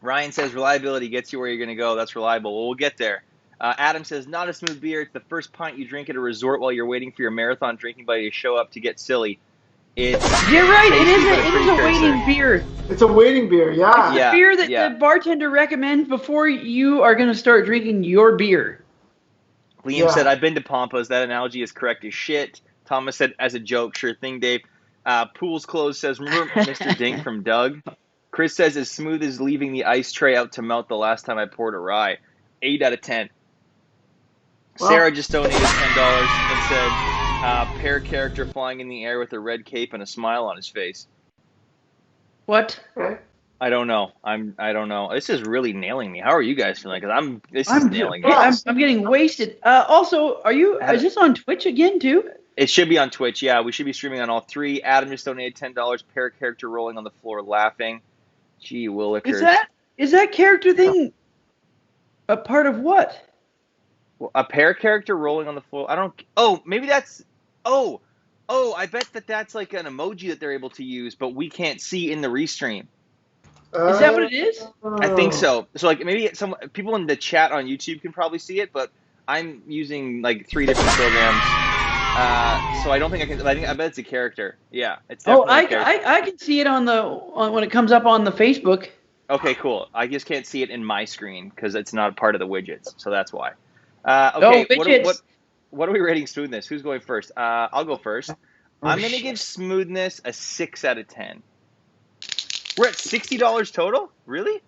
Ryan says, reliability gets you where you're going to go. That's reliable. Well, we'll get there. Adam says, not a smooth beer. It's the first pint you drink at a resort while you're waiting for your marathon drinking buddy to show up to get silly. You're right. It is a waiting beer. It's a waiting beer, yeah. It's a beer that the bartender recommends before you are going to start drinking your beer. Liam said, I've been to Pampas. That analogy is correct as shit. Thomas said, as a joke, sure thing, Dave. Pool's Closed says, remember Mr. Dink from Doug? Chris says, as smooth as leaving the ice tray out to melt the last time I poured a rye. 8 out of 10. Well, Sarah just donated $10 and said, pair character flying in the air with a red cape and a smile on his face. What? I don't know. I don't know. This is really nailing me. How are you guys feeling? Because this is nailing me. I'm getting wasted. Also, is this on Twitch again too? It should be on Twitch. Yeah, we should be streaming on all three. Adam just donated $10. Pair character rolling on the floor laughing. Gee willikers. Is that character thing a part of what? Well, a pair character rolling on the floor. I don't. Oh, maybe that's. Oh, I bet that's like an emoji that they're able to use, but we can't see in the restream. Is that what it is? I think so. So like maybe some people in the chat on YouTube can probably see it, but I'm using like 3 different programs, so I don't think I can. I bet it's a character. Yeah, it's definitely a character. I can see it on when it comes up on the Facebook. Okay, cool. I just can't see it in my screen because it's not part of the widgets, so that's why. Okay, what are we rating Smoothness? Who's going first? I'll go first. I'm going to give Smoothness a 6 out of 10. We're at $60 total? Really?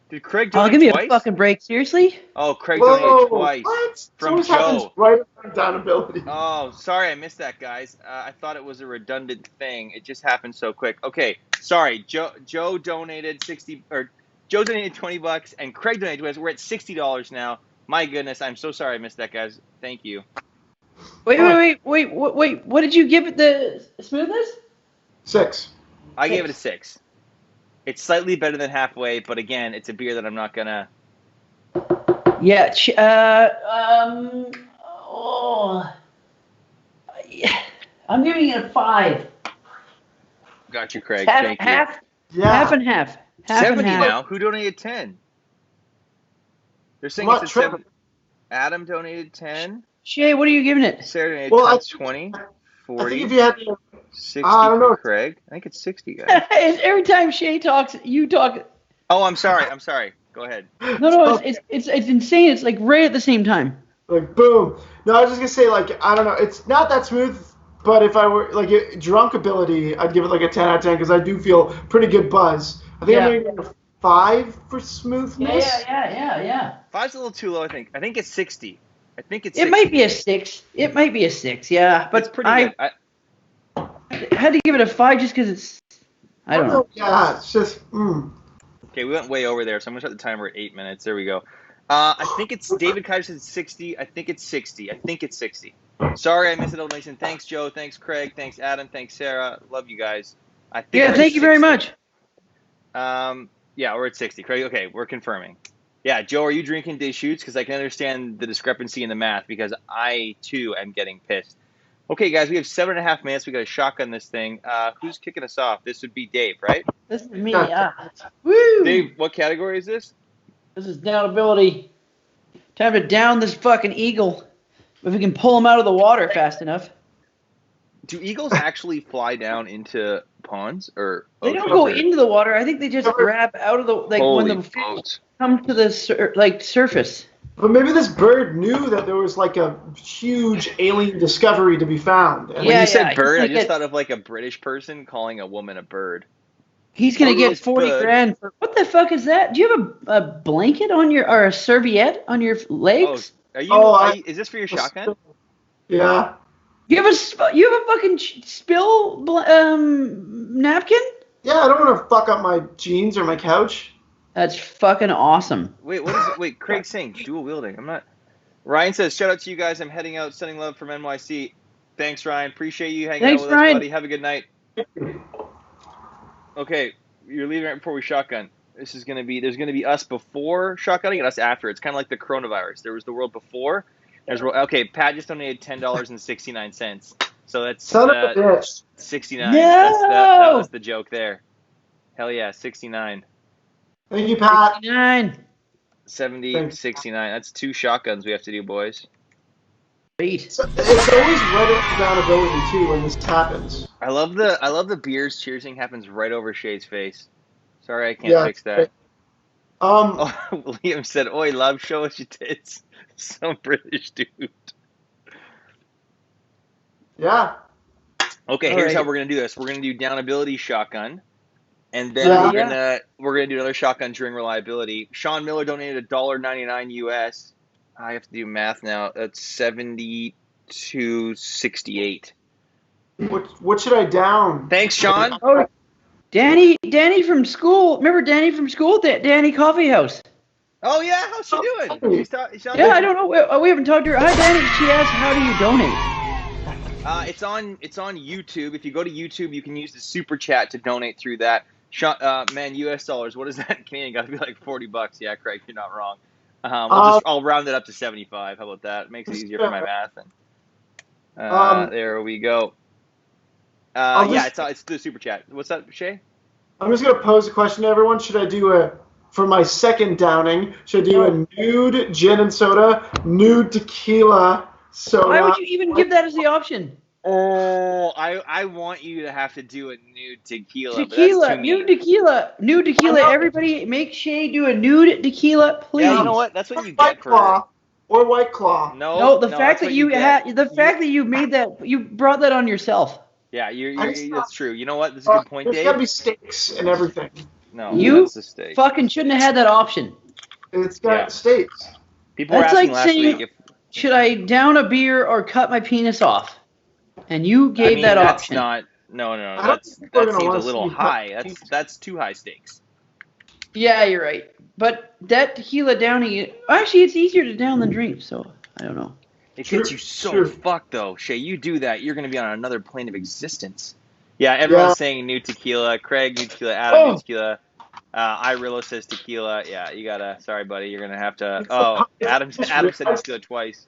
Did Craig donate give me twice? A fucking break. Seriously? Oh, Craig donated twice. What? From Joe. Right down ability. Oh, sorry, I missed that, guys. I thought it was a redundant thing. It just happened so quick. Okay, sorry. Joe donated Joe donated $20 and Craig donated $20. We're at $60 now. My goodness, I'm so sorry I missed that, guys. Thank you. Wait. What did you give it the Smoothness? 6. I gave it a 6. It's slightly better than halfway, but again, it's a beer that I'm not gonna. Yeah. I'm giving it a 5. Got you, Craig. Thank you. Half and half. 70 now. Who donated 10? They're saying it's a 7. Adam donated 10. Shay, what are you giving it? Sarah donated 20, 40. I think if you had 60 for Craig. I think it's 60, guys. Every time Shay talks, you talk. Oh, I'm sorry. Go ahead. No, it's insane. It's like right at the same time. Like boom. No, I was just gonna say like I don't know. It's not that smooth, but if I were like drunk ability, I'd give it like a 10 out of 10 because I do feel pretty good buzz. I think I'm gonna give it a 5 for Smoothness. Yeah. 5's a little too low. I think it's 60. I think it's. 60. It might be a 6. Yeah, but it's pretty good. I had to give it a 5 just because it's. I don't know. Yeah, it's just. Okay, we went way over there, so I'm gonna set the timer at 8 minutes. There we go. I think it's David Kaiser said 60. I think it's 60. Sorry, I missed the donation. Thanks, Joe. Thanks, Craig. Thanks, Adam. Thanks, Sarah. Love you guys. Thank you very much. Yeah, we're at 60. Craig, okay, we're confirming. Yeah, Joe, are you drinking Deschutes? Because I can understand the discrepancy in the math because I, too, am getting pissed. Okay, guys, we have 7.5 minutes. We got to shotgun this thing. Who's kicking us off? This would be Dave, right? This is me. Woo! Dave, what category is this? This is downability. Time to down this fucking eagle. If we can pull him out of the water fast enough. Do eagles actually fly down into ponds or They don't go into the water. I think they just grab out of the when the fish come to the surface. But maybe this bird knew that there was like a huge alien discovery to be found. And when you said bird, I just thought of like a British person calling a woman a bird. He's gonna get 40 grand for what the fuck is that? Do you have a blanket on your or a serviette on your legs? Is this for your shotgun? Yeah. You have a fucking spill napkin? Yeah, I don't want to fuck up my jeans or my couch. That's fucking awesome. Wait, what is it? Wait, Craig's saying dual wielding. I'm not. Ryan says, shout out to you guys. I'm heading out, sending love from NYC. Thanks, Ryan. Appreciate you hanging out with us, buddy. Have a good night. Okay, you're leaving right before we shotgun. There's going to be us before shotgunning and us after. It's kind of like the coronavirus. There was the world before. Okay, Pat just donated $10.69. So that's son of a bitch. 69. No! That was the joke there. Hell yeah, 69. Thank you, Pat. 69. 70, 69. That's 2 shotguns we have to do, boys. Great. So, it's always right at downability too when this happens. I love the beers cheersing happens right over Shay's face. Sorry, I can't fix that. Liam said, "Oi, love, show us your tits." Some British dude. Yeah. Okay, here's how we're gonna do this. We're gonna do downability shotgun, and then we're gonna do another shotgun during reliability. Sean Miller donated $1.99 US. I have to do math now. That's 72.68. What should I down? Thanks, Sean. Oh, Danny from school. Remember Danny from school? Danny Coffee House. Oh yeah, how's she doing? I don't know. We haven't talked to her. Hi, Danny. She asked, "How do you donate?" It's on YouTube. If you go to YouTube, you can use the super chat to donate through that. Man, US dollars. What is that? Canadian? Got to be like $40. Yeah, Craig, you're not wrong. I'll round it up to 75. How about that? It makes it easier for my math. And there we go. It's the super chat. What's up, Shay? I'm just gonna pose a question to everyone. Should I do for my second downing? Should I do a nude gin and soda, nude tequila soda? Why would you even give that as the option? Oh, I want you to have to do a nude tequila. Nude tequila. Everybody, make Shay do a nude tequila, please. Yeah, you know what? That's what you get for. Or White Claw. No, the fact that you made that, you brought that on yourself. Yeah, that's true. You know what? This is a good point, Dave. There's gotta be steaks and everything. No, you that's the fucking shouldn't have had that option. It's got steaks. People were asking last week if should I down a beer or cut my penis off, and you gave that option. No. That seems a little high. That's too high stakes. Yeah, you're right. But that tequila downing, actually, it's easier to down than drink. So I don't know. It gets you so fucked, though. Shay, you do that, you're going to be on another plane of existence. Yeah, everyone's saying new tequila. Craig, new tequila. Adam, new tequila. Irillo says tequila. Yeah, you got to. Sorry, buddy. You're going to have to. Adam said tequila twice.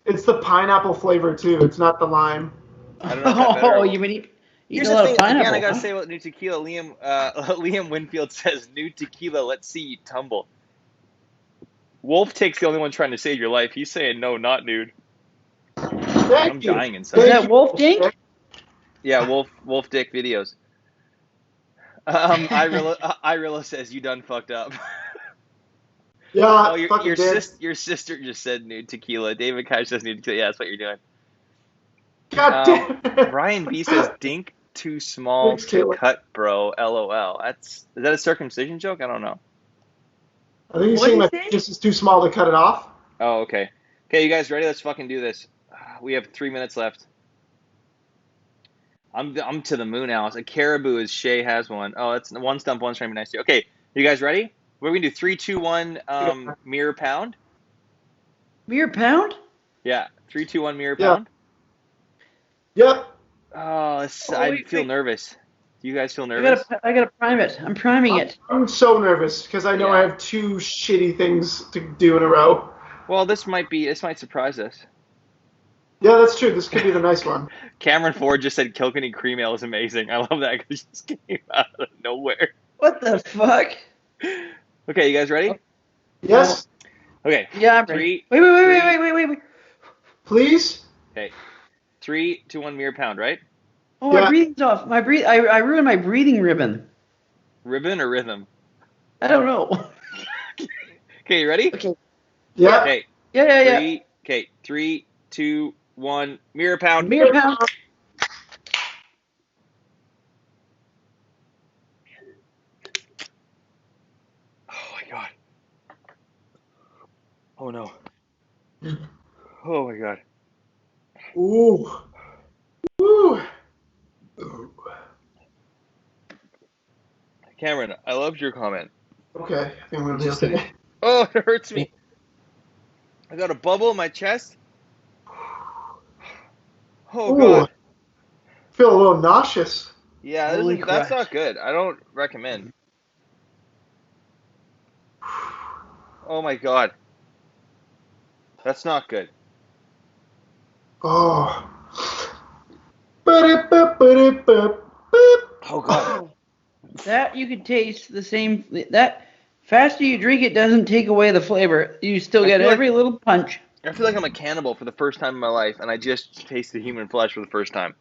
It's the pineapple flavor, too. It's not the lime. I don't know. You mean here's the thing. Again, I got to say about new tequila. Liam Winfield says, new tequila, let's see you tumble. Wolf Take's the only one trying to save your life. He's saying no, not nude. I'm dying inside. Is that Wolf Dick? Yeah, Wolf Dick videos. Irillo says you done fucked up. Yeah, your sister just said nude tequila. David Kai says nude tequila. Yeah, that's what you're doing. God damn. Ryan B says dink too small to cut, bro. LOL. Is that a circumcision joke? I don't know. I think he's saying my penis is too small to cut it off. Oh, okay. Okay, you guys ready? Let's fucking do this. We have 3 minutes left. I'm to the moon, Alice. A caribou is Shay has one. Oh, that's one stump, one's trying to be nice to you. Okay, you guys ready? We're going to do 3, 2, 1 mirror pound. Mirror pound? Yeah, 3, 2, 1 mirror pound. Yep. Oh, I feel nervous. You guys feel nervous? I gotta prime it. I'm priming it. I'm so nervous because I know I have 2 shitty things to do in a row. Well, this might surprise us. Yeah, that's true. This could be the nice one. Cameron Ford just said Kilkenny Cream Ale is amazing. I love that because it just came out of nowhere. What the fuck? Okay, you guys ready? Yes. Okay. Yeah, I'm ready. Wait. Please. Okay. 3, 2, 1, mirror pound, right? Oh, my breathing's off. I ruined my breathing ribbon. Ribbon or rhythm? I don't know. Okay, you ready? Okay. Yeah. Okay. Yeah. Okay, 3, 2, 1, mirror pound. Mirror pound. Oh my god. Oh no. Oh my god. Ooh. Ooh. Cameron, I loved your comment. Okay. I think I'm gonna be okay. Oh, it hurts me. I got a bubble in my chest. Oh god. Feel a little nauseous. Yeah, that's not good. I don't recommend. Oh my god. That's not good. Oh. Oh god. That you could taste the same. That faster you drink it doesn't take away the flavor. You still get every little punch. I feel like I'm a cannibal for the first time in my life, and I just tasted human flesh for the first time.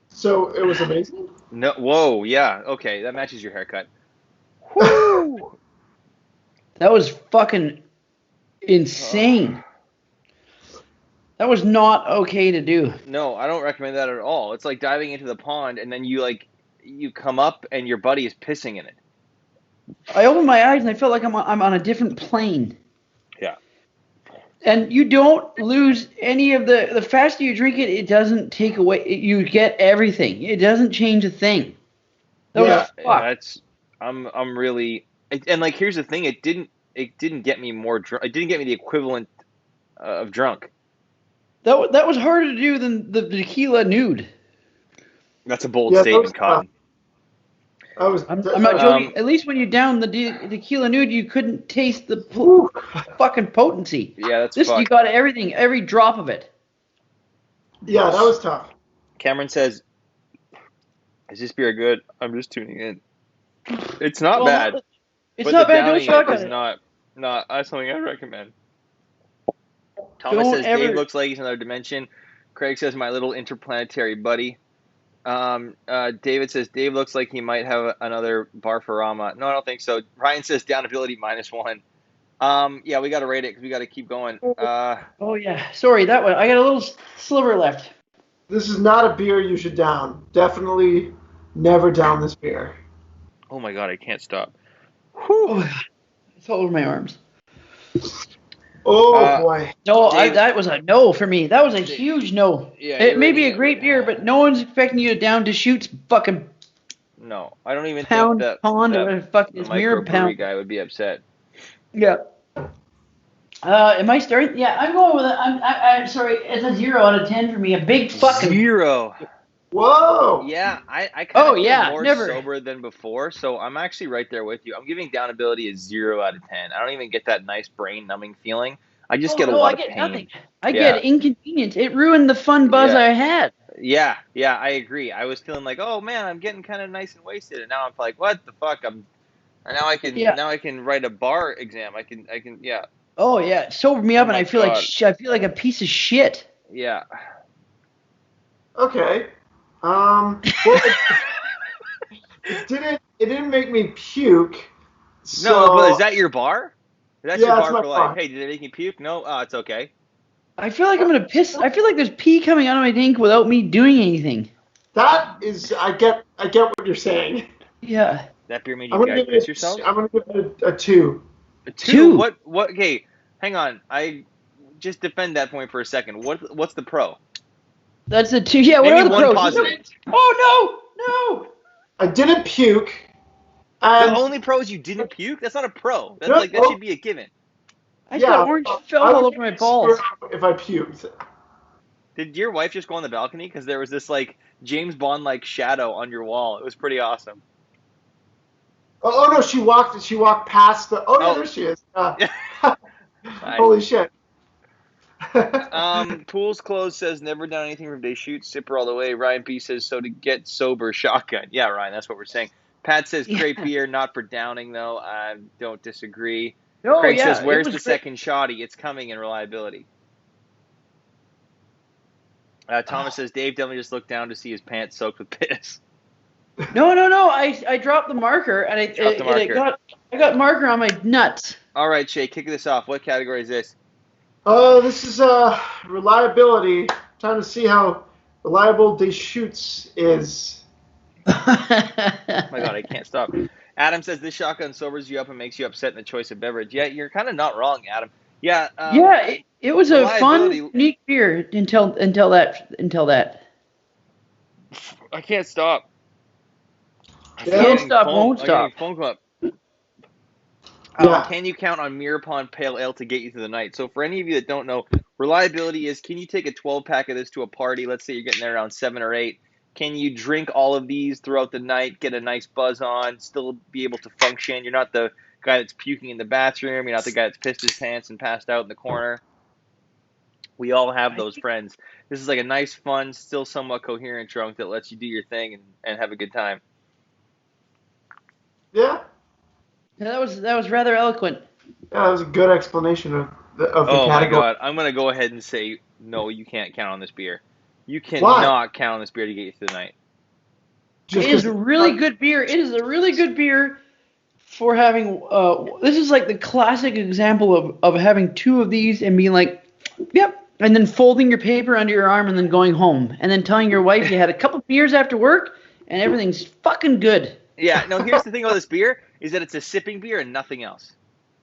So it was amazing? No, whoa, yeah, okay, that matches your haircut. Woo! That was fucking insane. That was not okay to do. No, I don't recommend that at all. It's like diving into the pond, and then you come up, and your buddy is pissing in it. I opened my eyes, and I felt like I'm on a different plane. Yeah. And you don't lose any of the faster you drink it, it doesn't take away. You get everything. It doesn't change a thing. I'm really, and like here's the thing. It didn't get me more drunk. It didn't get me the equivalent of drunk. That was harder to do than the tequila nude. That's a bold statement, Cotton. I'm not joking. At least when you down the tequila nude, you couldn't taste the fucking potency. Yeah, that's you got everything, every drop of it. Yeah, that was tough. Cameron says, "Is this beer good?" I'm just tuning in. It's not bad. It's not bad. Don't shotgun it. Not that's something I recommend. Thomas Don't says Dave looks like he's in another dimension. Craig says my little interplanetary buddy. David says Dave looks like he might have another Barfarama. No, I don't think so. Ryan says down ability -1. Yeah, we got to rate it because we got to keep going. Oh yeah, sorry, that one. I got a little sliver left. This is not a beer you should down. Definitely never down this beer. Oh my god, I can't stop. Whew. It's all over my arms. Oh boy. No, that was a no for me. That was a huge no. Yeah, it may be a great beer, but no one's expecting you to down Deschutes fucking. No, I don't even think that pond or fucking this mirror pound guy would be upset. Yeah. Am I starting? Yeah, I'm going with it. I'm sorry. It's a 0 out of 10 for me. A big fucking 0. Whoa. Yeah, I kind of feel more never. sober than before, so I'm actually right there with you. I'm giving down ability a 0 out of 10. I don't even get that nice brain numbing feeling. I just get a lot of pain. Nothing. I get inconvenience. It ruined the fun buzz I had. Yeah, I agree. I was feeling like, oh man, I'm getting kind of nice and wasted, and now I'm like, what the fuck? Now I can write a bar exam. I can. Oh yeah, it sobered me up, and I feel like a piece of shit. Yeah. Okay. Well, it didn't make me puke. So... No, but is that your bar? That's your bar for bar. life. Hey, did it make me puke? No, it's okay. I feel like I'm gonna piss. I feel like there's pee coming out of my tank without me doing anything. That is, I get what you're saying. Yeah. That beer made you guys piss yourself? I'm gonna give it a 2. A 2? What? Okay, hang on. I just defend that point for a second. What's the pro? That's a 2. Yeah. What are the pros? Positive. Oh no! I didn't puke. The only pro is you didn't puke? That's not a pro. That should be a given. I got orange fell all over my balls. If I puked. Did your wife just go on the balcony? Because there was this like James Bond like shadow on your wall. It was pretty awesome. Oh no, she walked past the. Oh yeah, there she is. Holy shit. Pool's Clothes says never done anything from Deschutes, sipper all the way. Ryan B says so to get sober, shotgun. Yeah, Ryan, that's what we're saying. Pat says great beer, not for downing though. I don't disagree. Oh, Craig yeah, says where's the second shotty? It's coming in reliability. Thomas says Dave definitely just looked down to see his pants soaked with piss. No. I dropped the marker and I got marker on my nuts. All right, Shay, kick this off. What category is this? This is reliability. Time to see how reliable Deschutes is. Oh my God, I can't stop. Adam says this shotgun sobers you up and makes you upset in the choice of beverage. Yeah, you're kind of not wrong, Adam. Yeah. It was a fun, unique beer until that. I can't stop. Can't stop, won't stop. Phone call. Can you count on Mirror Pond Pale Ale to get you through the night? So for any of you that don't know, reliability is, can you take a 12-pack of this to a party? Let's say you're getting there around 7 or 8. Can you drink all of these throughout the night, get a nice buzz on, still be able to function? You're not the guy that's puking in the bathroom. You're not the guy that's pissed his pants and passed out in the corner. We all have those friends. This is like a nice, fun, still somewhat coherent drunk that lets you do your thing and have a good time. Yeah. That was rather eloquent. Yeah, that was a good explanation of the category. Oh my God! I'm gonna go ahead and say no. You can't count on this beer. You cannot count on this beer to get you through the night. It is a really good beer. It is a really good beer for having. This is like the classic example of having two of these and being like, yep, and then folding your paper under your arm and then going home and then telling your wife you had a couple beers after work and everything's fucking good. Yeah. No. Here's the thing about this beer is that it's a sipping beer and nothing else.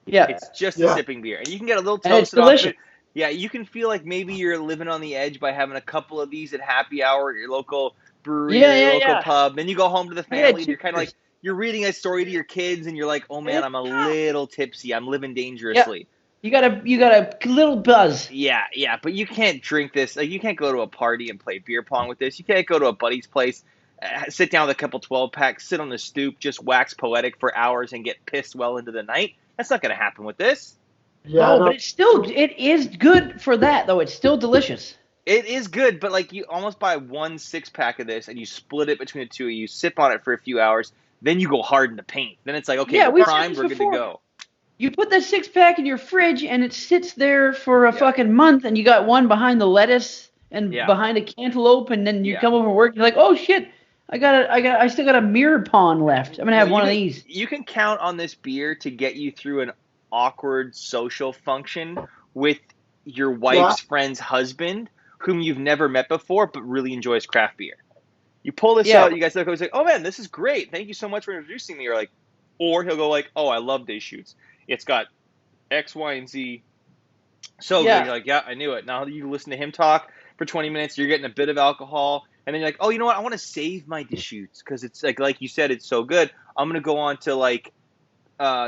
Yeah. It's just a sipping beer, and you can get a little toasted. And it's delicious. Off it. Yeah, you can feel like maybe you're living on the edge by having a couple of these at happy hour at your local brewery or your local pub. Then you go home to the family, and you're kind of like, you're reading a story to your kids, and you're like, oh man, I'm a little tipsy. I'm living dangerously. You got a little buzz. Yeah, but you can't drink this. Like, you can't go to a party and play beer pong with this. You can't go to a buddy's place, sit down with a couple 12-packs, sit on the stoop, just wax poetic for hours and get pissed well into the night. That's not going to happen with this. Yeah, but it is good for that, though. It's still delicious. It is good, but like you almost buy 1 6-pack of this and you split it between the two of you, sip on it for a few hours, then you go hard in the paint. Then it's like, okay, we're primed, we're good to go. You put that 6-pack in your fridge and it sits there for a fucking month, and you got one behind the lettuce and behind a cantaloupe, and then you come over work, you're like, oh shit. I still got a mirror pond left. I'm gonna have one of these. You can count on this beer to get you through an awkward social function with your wife's friend's husband, whom you've never met before, but really enjoys craft beer. You pull this out, you guys look like, oh man, this is great. Thank you so much for introducing me. Or he'll go like, oh, I love Deschutes. It's got X, Y, and Z. So good. You're like, yeah, I knew it. Now you listen to him talk for 20 minutes. You're getting a bit of alcohol. And then you're like, oh, you know what? I want to save my Deschutes because it's like you said, it's so good. I'm gonna go on to like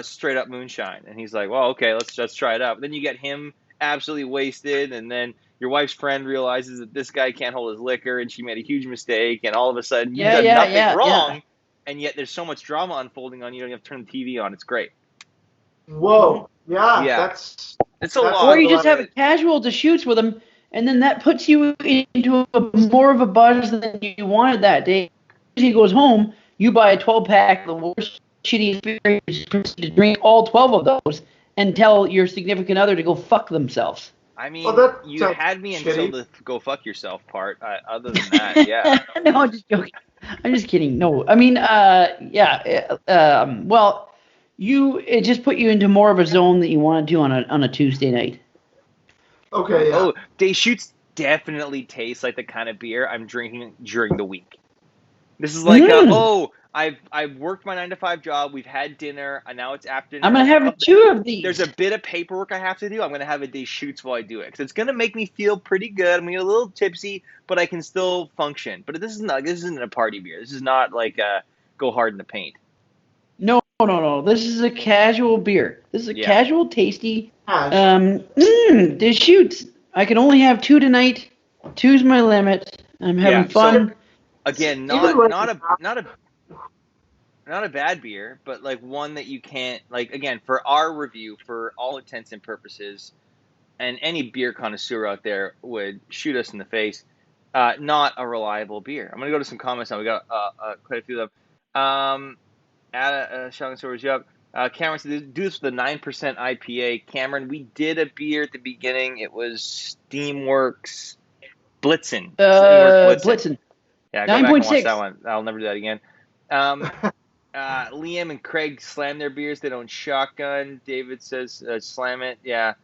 straight up moonshine. And he's like, well, okay, let's try it out. But then you get him absolutely wasted, and then your wife's friend realizes that this guy can't hold his liquor, and she made a huge mistake, and all of a sudden you've done nothing wrong, and yet there's so much drama unfolding on you. You don't have to turn the TV on. It's great. Whoa, yeah. It's a lot. Or you just have a casual Deschutes with him. And then that puts you into more of a buzz than you wanted that day. He goes home, you buy a 12-pack of the worst, shittiest beer, to drink all 12 of those, and tell your significant other to go fuck themselves. I mean, you had me until the go fuck yourself part. Other than that, yeah. No, I'm just joking. I'm just kidding. No, I mean, well, it just put you into more of a zone that you wanted to on a Tuesday night. Okay. Yeah. Oh, Deschutes definitely tastes like the kind of beer I'm drinking during the week. This is like, I've worked my 9-to-5 job. We've had dinner, and now it's afternoon. I'm gonna have 2 of these. There's a bit of paperwork I have to do. I'm gonna have a Deschutes while I do it because it's gonna make me feel pretty good. I'm gonna get a little tipsy, but I can still function. But this isn't a party beer. This is not like go hard in the paint. No. This is a casual beer. This is a casual, tasty. Deschutes. I can only have 2 tonight. 2's my limit. I'm having fun. So, again, not a bad beer, but like one that you can't, like, again, for our review, for all intents and purposes, and any beer connoisseur out there would shoot us in the face, not a reliable beer. I'm going to go to some comments now. We got quite a few of them. Shotgun Stories, yep. Cameron said, do this with a 9% IPA. Cameron, we did a beer at the beginning. It was Steamworks Blitzen. Blitzen. Yeah, go back and watch that one. I'll never do that again. Liam and Craig slam their beers. They don't shotgun. David says slam it. Yeah.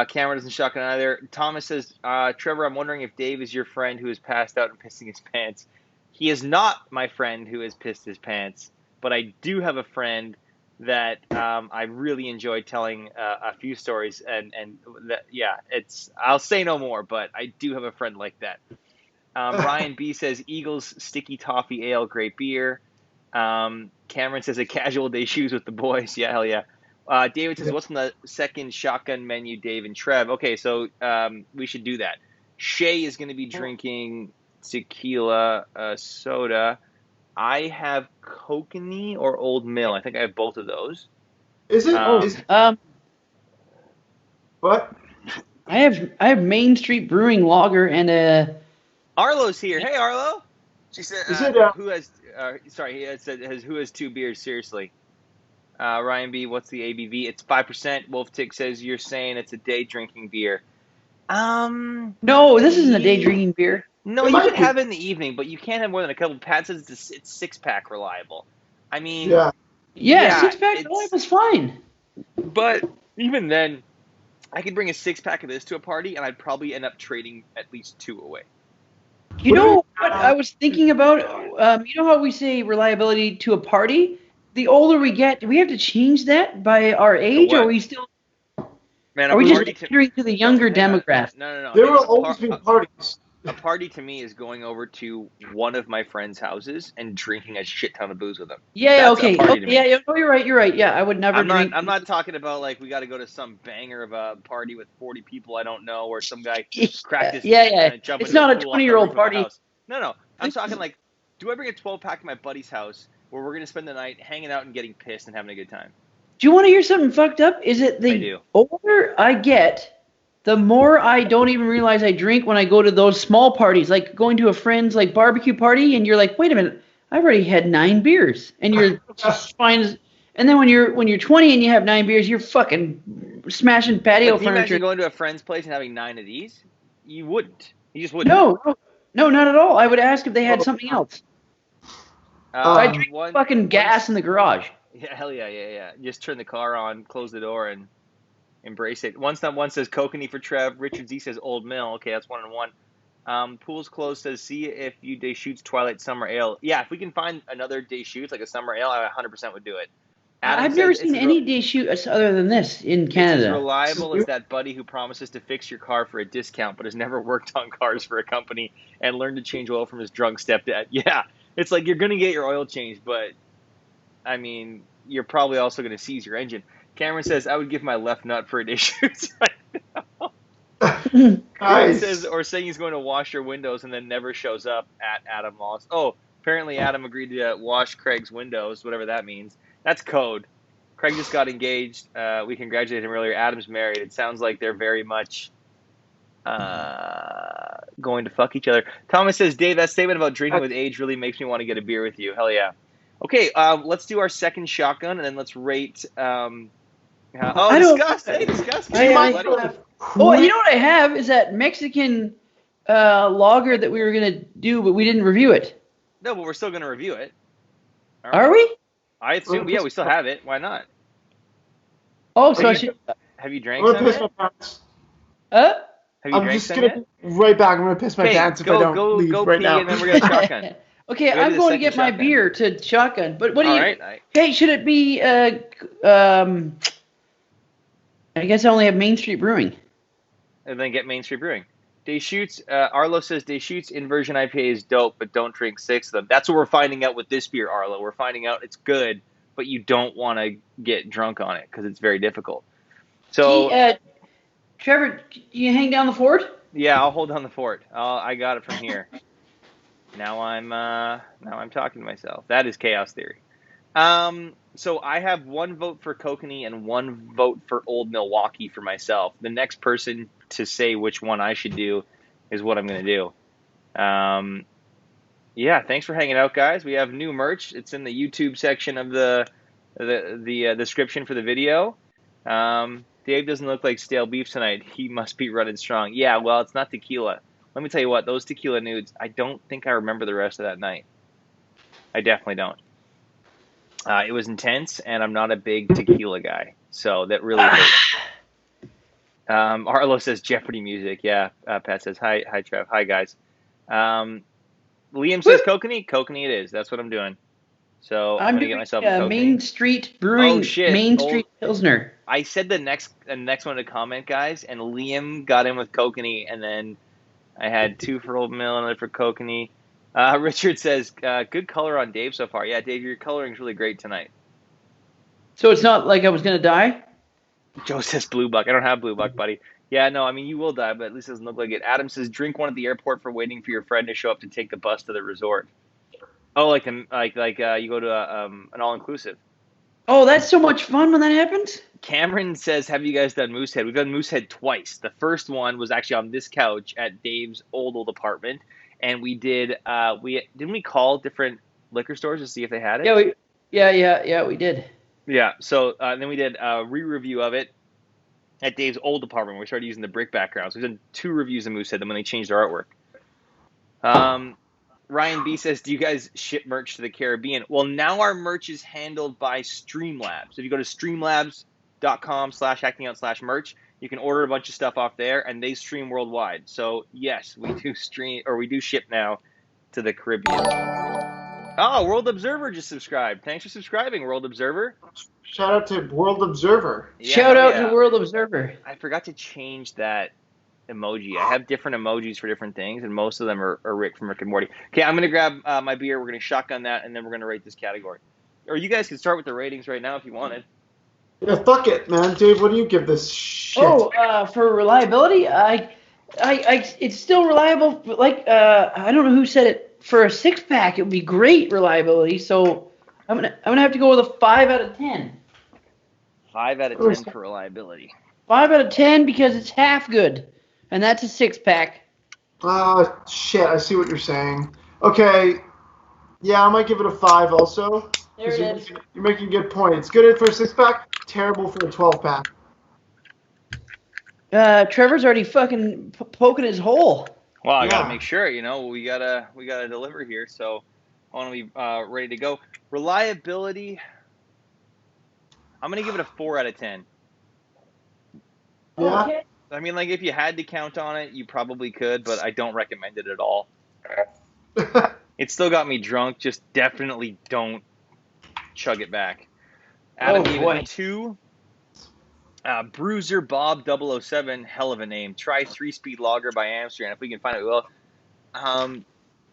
Cameron doesn't shotgun either. Thomas says, Trevor, I'm wondering if Dave is your friend who is passed out and pissing his pants. He is not my friend who has pissed his pants, but I do have a friend that I really enjoy telling a few stories, and that, yeah, I'll say no more, but I do have a friend like that. Ryan B says, Eagles Sticky Toffee Ale, great beer. Cameron says, a casual day shoes with the boys. Yeah, hell yeah. David says, what's on the second shotgun menu, Dave and Trev? Okay, so we should do that. Shay is going to be drinking tequila, soda. I have Kokanee or Old Mill. I think I have both of those. Is it? What? I have Main Street Brewing Lager and Arlo's here. Hey, Arlo. She said, who has? Sorry, he said who has 2 beers? Seriously. Ryan B, what's the ABV? It's 5%. Wolf Tick says you're saying it's a day drinking beer. No, this isn't a day drinking beer. No, you can have it in the evening, but you can't have more than a couple. Pat says it's 6-pack reliable. I mean, yeah, 6-pack reliable is fine. But even then, I could bring a 6-pack of this to a party, and I'd probably end up trading at least 2 away. You know what I was thinking about? You know how we say reliability to a party? The older we get, do we have to change that by our age, or are we still? Man, are we just catering to the younger demographic? No. There will always be parties. A party to me is going over to one of my friends' houses and drinking a shit ton of booze with them. Yeah, okay. Yeah, no, you're right. Yeah, I would never drink. I'm not talking about like we got to go to some banger of a party with 40 people I don't know, or some guy cracked his and jump it's not a 20-year-old party. No. I'm talking like, do I bring a 12-pack to my buddy's house where we're going to spend the night hanging out and getting pissed and having a good time? Do you want to hear something fucked up? Is it the older I get, the more I don't even realize I drink when I go to those small parties, like going to a friend's like barbecue party, and you're like, wait a minute, I've already had 9 beers, and you're just fine. And then when you're 20 and you have 9 beers, you're fucking smashing patio furniture. Can you imagine going to a friend's place and having 9 of these? You wouldn't. You just wouldn't. No, not at all. I would ask if they had something else. I drink fucking gas in the garage. Yeah, hell yeah. Just turn the car on, close the door, and embrace it. One says Kokanee for Trev. Richard Z says Old Mill. Okay, that's 1 and 1. Pools Closed says, see if you Deschutes Twilight Summer Ale. Yeah, if we can find another Deschutes, like a summer ale, I 100% would do it. I've never seen any Deschutes other than this in Canada. It's as reliable as that buddy who promises to fix your car for a discount but has never worked on cars for a company and learned to change oil from his drunk stepdad. Yeah, it's like you're going to get your oil changed, but, I mean, you're probably also going to seize your engine. Cameron says, I would give my left nut for a Deschutes right now. Nice. Says, or saying he's going to wash your windows and then never shows up at Adam Lost. Oh, apparently Adam agreed to wash Craig's windows, whatever that means. That's code. Craig just got engaged. We congratulated him earlier. Adam's married. It sounds like they're very much going to fuck each other. Thomas says, Dave, that statement about drinking with age really makes me want to get a beer with you. Hell yeah. Okay, let's do our second shotgun, and then let's rate... discuss. Hey, discuss. You know what I have is that Mexican lager that we were going to do, but we didn't review it. No, but we're still going to review it. Are we? I assume, yeah, we still have it. Why not? Oh, so have you drank some yet? Huh? Have you I'm drank just some going to be right back. I'm going to piss my pants if I don't leave right now. And then we're going to shotgun. Okay, I'm going to get my beer to shotgun. But what do you... Right. Hey, should it be... I guess I only have Main Street Brewing. And then get Main Street Brewing. Deschutes, Arlo says Deschutes Inversion IPA is dope, but don't drink 6 of them. That's what we're finding out with this beer, Arlo. We're finding out it's good, but you don't want to get drunk on it because it's very difficult. So, Trevor, you hang down the fort? Yeah, I'll hold down the fort. I got it from here. Now I'm talking to myself. That is chaos theory. So I have 1 vote for Kokanee and 1 vote for Old Milwaukee for myself. The next person to say which one I should do is what I'm going to do. Yeah, thanks for hanging out, guys. We have new merch. It's in the YouTube section of the description for the video. Dave doesn't look like stale beef tonight. He must be running strong. Yeah, well, it's not tequila. Let me tell you what, those tequila nudes, I don't think I remember the rest of that night. I definitely don't. It was intense, and I'm not a big tequila guy, so that really hurt. Arlo says Jeopardy music. Yeah, Pat says, hi, Trev. Hi, guys. Liam says Kokanee. Kokanee it is. That's what I'm doing. So I'm going to get myself a Kokanee. Main Street Brewing. Oh, shit. Main Street Pilsner. I said the next one to comment, guys, and Liam got in with Kokanee, and then I had 2 for Old Mill, another for Kokanee. Richard says, good color on Dave so far. Yeah, Dave, your coloring's really great tonight. So it's not like I was going to die? Joe says Blue Buck. I don't have Blue Buck, buddy. Yeah, no, I mean, you will die, but at least it doesn't look like it. Adam says, drink one at the airport for waiting for your friend to show up to take the bus to the resort. Oh, like you go to an all-inclusive. Oh, that's so much fun when that happens. Cameron says, have you guys done Moosehead? We've done Moosehead twice. The first one was actually on this couch at Dave's old apartment. And we did, didn't we call different liquor stores to see if they had it? Yeah, we did. Yeah, so then we did a re-review of it at Dave's old apartment where we started using the brick background. So we've done 2 reviews of Moosehead, then when they changed our artwork. Ryan B says, do you guys ship merch to the Caribbean? Well, now our merch is handled by Streamlabs. If you go to streamlabs.com/actingout/merch, you can order a bunch of stuff off there, and they stream worldwide. So, yes, we do ship now to the Caribbean. Oh, World Observer just subscribed. Thanks for subscribing, World Observer. Shout out to World Observer. Yeah, Shout out to World Observer. I forgot to change that emoji. I have different emojis for different things, and most of them are Rick from Rick and Morty. Okay, I'm going to grab my beer. We're going to shotgun that, and then we're going to rate this category. Or you guys can start with the ratings right now if you wanted. Yeah, fuck it, man. Dave, what do you give this shit? Oh, for reliability, it's still reliable. Like, I don't know who said it. For a 6-pack, it would be great reliability. So I'm gonna have to go with a 5 out of 10. 5 out of 10 for reliability. 5 out of 10 because it's half good, and that's a 6-pack. Shit. I see what you're saying. Okay. Yeah, I might give it a 5 also. There it is. You're making a good point. It's good for a 6-pack, terrible for a 12-pack. Trevor's already fucking poking his hole. Well, I gotta make sure, we gotta deliver here, so I want to be ready to go. Reliability, I'm gonna give it a 4 out of 10. Yeah. Okay. I mean, like, if you had to count on it, you probably could, but I don't recommend it at all. It still got me drunk. Just definitely don't chug it back. Adam gave it 2. Bruiser Bob 007, hell of a name. Try 3-speed lager by Amsterdam. If we can find it, we will.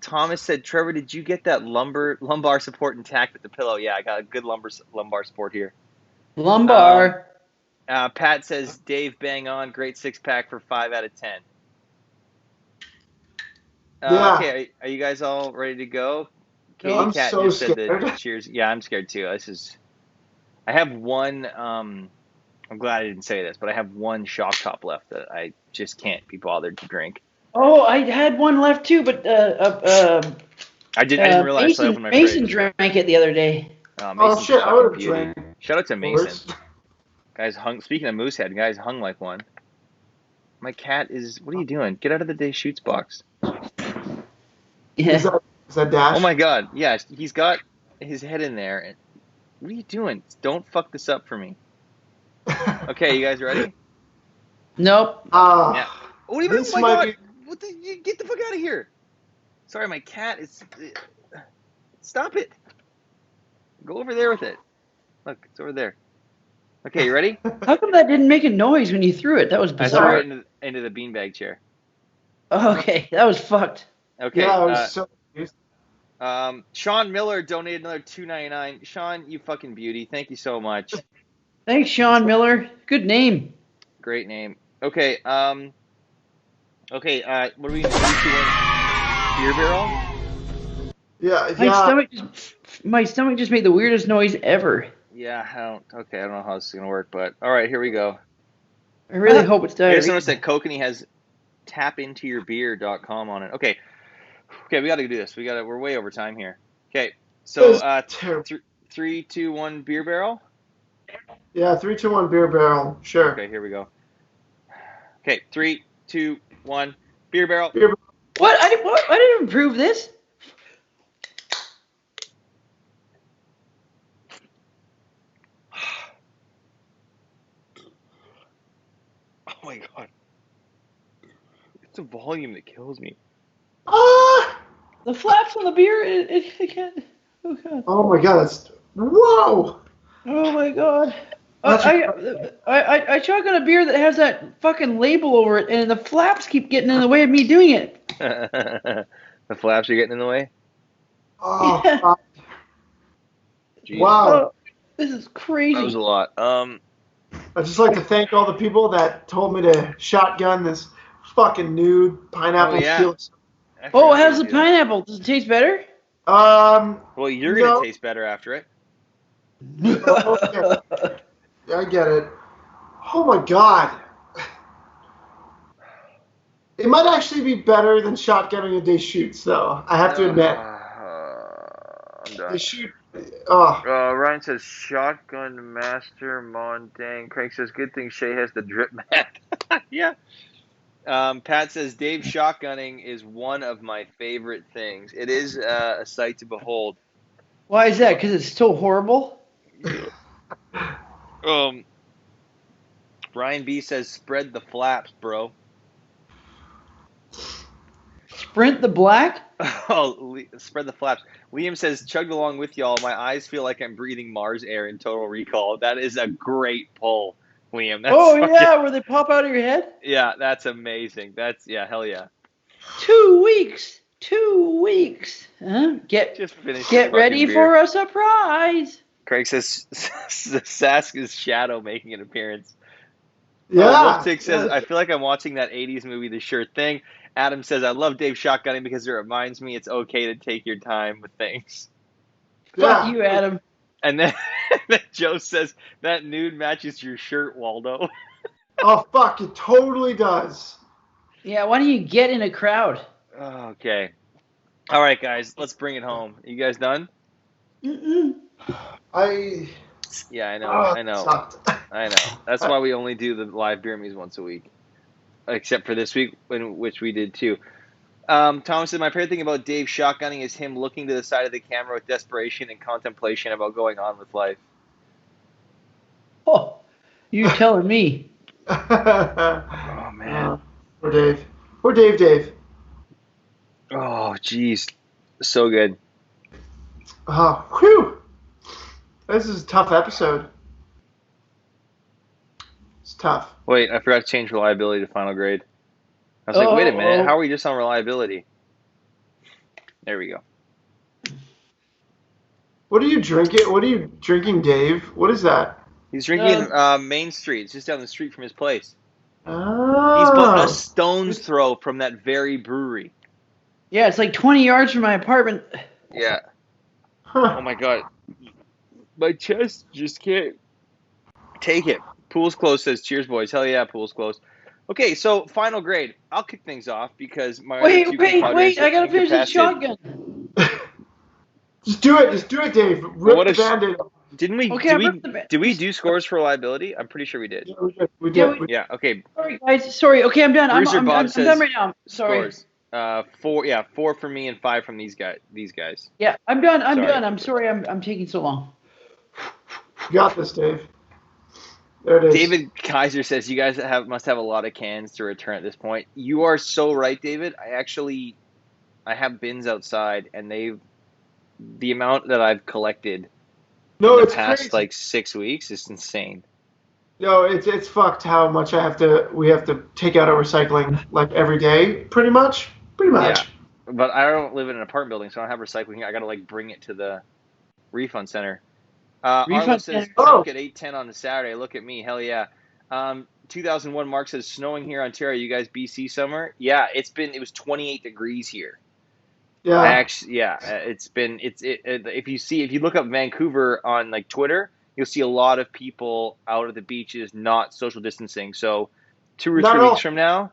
Thomas said, Trevor, did you get that lumbar support intact with the pillow? Yeah, I got a good lumbar support here. Lumbar. Pat says, Dave, bang on. Great 6-pack for 5 out of 10. Okay, are you guys all ready to go? Katie I'm Cat so just scared. said that cheers. Yeah, I'm scared too. I have one, I'm glad I didn't say this, but I have one shock top left that I just can't be bothered to drink. Oh, I had one left too, but I didn't realize I opened my Mason fridge. drank it the other day. Oh shit, I would have drank. Shout out to Mason. Guys hung. Speaking of Moosehead, guys hung like one. My cat is. What are you doing? Get out of the Deschutes box. Yeah. Is that Dash? Oh my God! Yeah, he's got his head in there. What are you doing? Don't fuck this up for me. Okay, you guys ready? Nope. Yeah. What do you mean? This Oh my might God! Get the fuck out of here! Sorry, my cat is. Stop it! Go over there with it. Look, it's over there. Okay, you ready? How come that didn't make a noise when you threw it? That was bizarre. I threw it into the beanbag chair. Oh, okay, that was fucked. Okay. Yeah, I was so confused. Sean Miller donated another $2.99. Sean, you fucking beauty. Thank you so much. Thanks, Sean Miller. Good name. Great name. Okay. Okay, what are we going to do? Beer barrel? Yeah. My stomach just made the weirdest noise ever. Yeah, I don't know how this is going to work, but all right, here we go. I really hope it's I just diarrhea. noticed that Kokanee has tapintoyourbeer.com on it. Okay, we got to do this. We're way over time here. Okay, so 3, 2, 1, beer barrel. Yeah, 3, 2, 1, beer barrel. Sure. Okay, here we go. Okay, 3, 2, 1, beer barrel. Beer barrel. What? I didn't improve this. Oh my god. It's the volume that kills me. Ah! The flaps on the beer, it can't. Oh god. Oh my god, that's whoa! Oh my god. I shotgun a beer that has that fucking label over it, and the flaps keep getting in the way of me doing it. The flaps are getting in the way? Oh, Yeah. God. Jeez. Wow. Oh, this is crazy. That was a lot. I'd just like to thank all the people that told me to shotgun this fucking nude pineapple tequila. Oh, how's the pineapple? Does it taste better? Well, you're going to taste better after it. Okay. I get it. Oh my god. It might actually be better than shotgunning a Deschutes, though. I have to admit. I'm done. Deschutes. Oh. Ryan says shotgun master Mondang. Craig says good thing Shay has the drip mat. Yeah. Pat says Dave shotgunning is one of my favorite things. It is a sight to behold. Why is that? Because it's so horrible? Brian B says spread the flaps, bro. Sprint the black? Oh, spread the flaps. Liam says chugged along with y'all. My eyes feel like I'm breathing Mars air in Total Recall. That is a great pull, Liam. That's yeah, where they pop out of your head? Yeah, that's amazing. Hell yeah. 2 weeks. 2 weeks. Huh? Get ready beer. for a surprise. Craig says Saska's shadow making an appearance. Yeah. Wolftick says, I feel like I'm watching that 80s movie, The Sure Thing. Adam says, I love Dave shotgunning because it reminds me it's okay to take your time with things. Fuck you, Adam. And then Joe says, that nude matches your shirt, Waldo. Oh, fuck, it totally does. Yeah, why don't you get in a crowd? Okay. All right, guys, let's bring it home. You guys done? Mm-mm. Yeah, I know. Oh, I know. sucked. I know. That's why we only do the live beer me's once a week. Except for this week, which we did too. Thomas said, my favorite thing about Dave shotgunning is him looking to the side of the camera with desperation and contemplation about going on with life. Oh, you telling me. Oh, man. Poor Dave. Poor Dave. Oh, jeez. So good. Oh, whew. This is a tough episode. It's tough. Wait, I forgot to change reliability to final grade. I was like, wait a minute, how are we just on reliability? There we go. What are you drinking? What are you drinking, Dave? What is that? He's drinking Main Street. It's just down the street from his place. Oh. He's put a stone's throw from that very brewery. Yeah, it's like 20 yards from my apartment. Yeah. Huh. Oh my god. My chest just can't take it. Pool's closed says, cheers, boys. Hell yeah, pool's closed. Okay, so final grade. I'll kick things off because my wait! I gotta finish this shotgun. Just do it, Dave. Rip the Band-Aid. Didn't we? Did we do scores for reliability? I'm pretty sure we did. Yeah, we did. Yeah. Okay. Sorry, guys. Sorry. Okay, I'm done. I'm done right now. Sorry. Scores. 4 for me and 5 from these guys. Yeah, I'm done. I'm done. I'm sorry. I'm taking so long. You got this, Dave. There it is. David Kaiser says you guys must have a lot of cans to return at this point. You are so right, David. I have bins outside, and the amount that I've collected in the past like 6 weeks is insane. No, it's fucked how much we have to take out our recycling like every day, pretty much. Yeah. But I don't live in an apartment building, so I don't have recycling. I gotta bring it to the refund center. Arlo says drunk at 8:10 on the Saturday. Look at me, hell yeah. 2001 Mark says snowing here, Ontario. You guys BC summer? Yeah, it was 28 degrees here. Yeah. If you look up Vancouver on like Twitter, you'll see a lot of people out at the beaches not social distancing. So 2 or 3 weeks from now,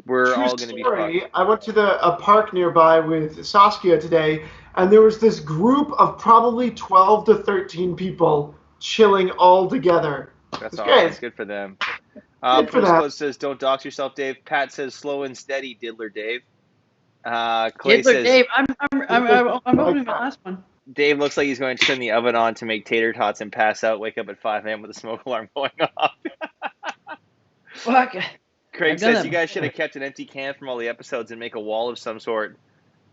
we're all going to be fucked. I went to a park nearby with Saskia today, and there was this group of probably 12 to 13 people chilling all together. That's awesome. Good for them. Postcode says, "Don't dox yourself, Dave." Pat says, "Slow and steady, Diddler Dave." Clay says, Dave, I'm opening my last one. Dave looks like he's going to turn the oven on to make tater tots and pass out. Wake up at 5 a.m. with a smoke alarm going off. Fuck. Craig says you guys should have kept an empty can from all the episodes and make a wall of some sort.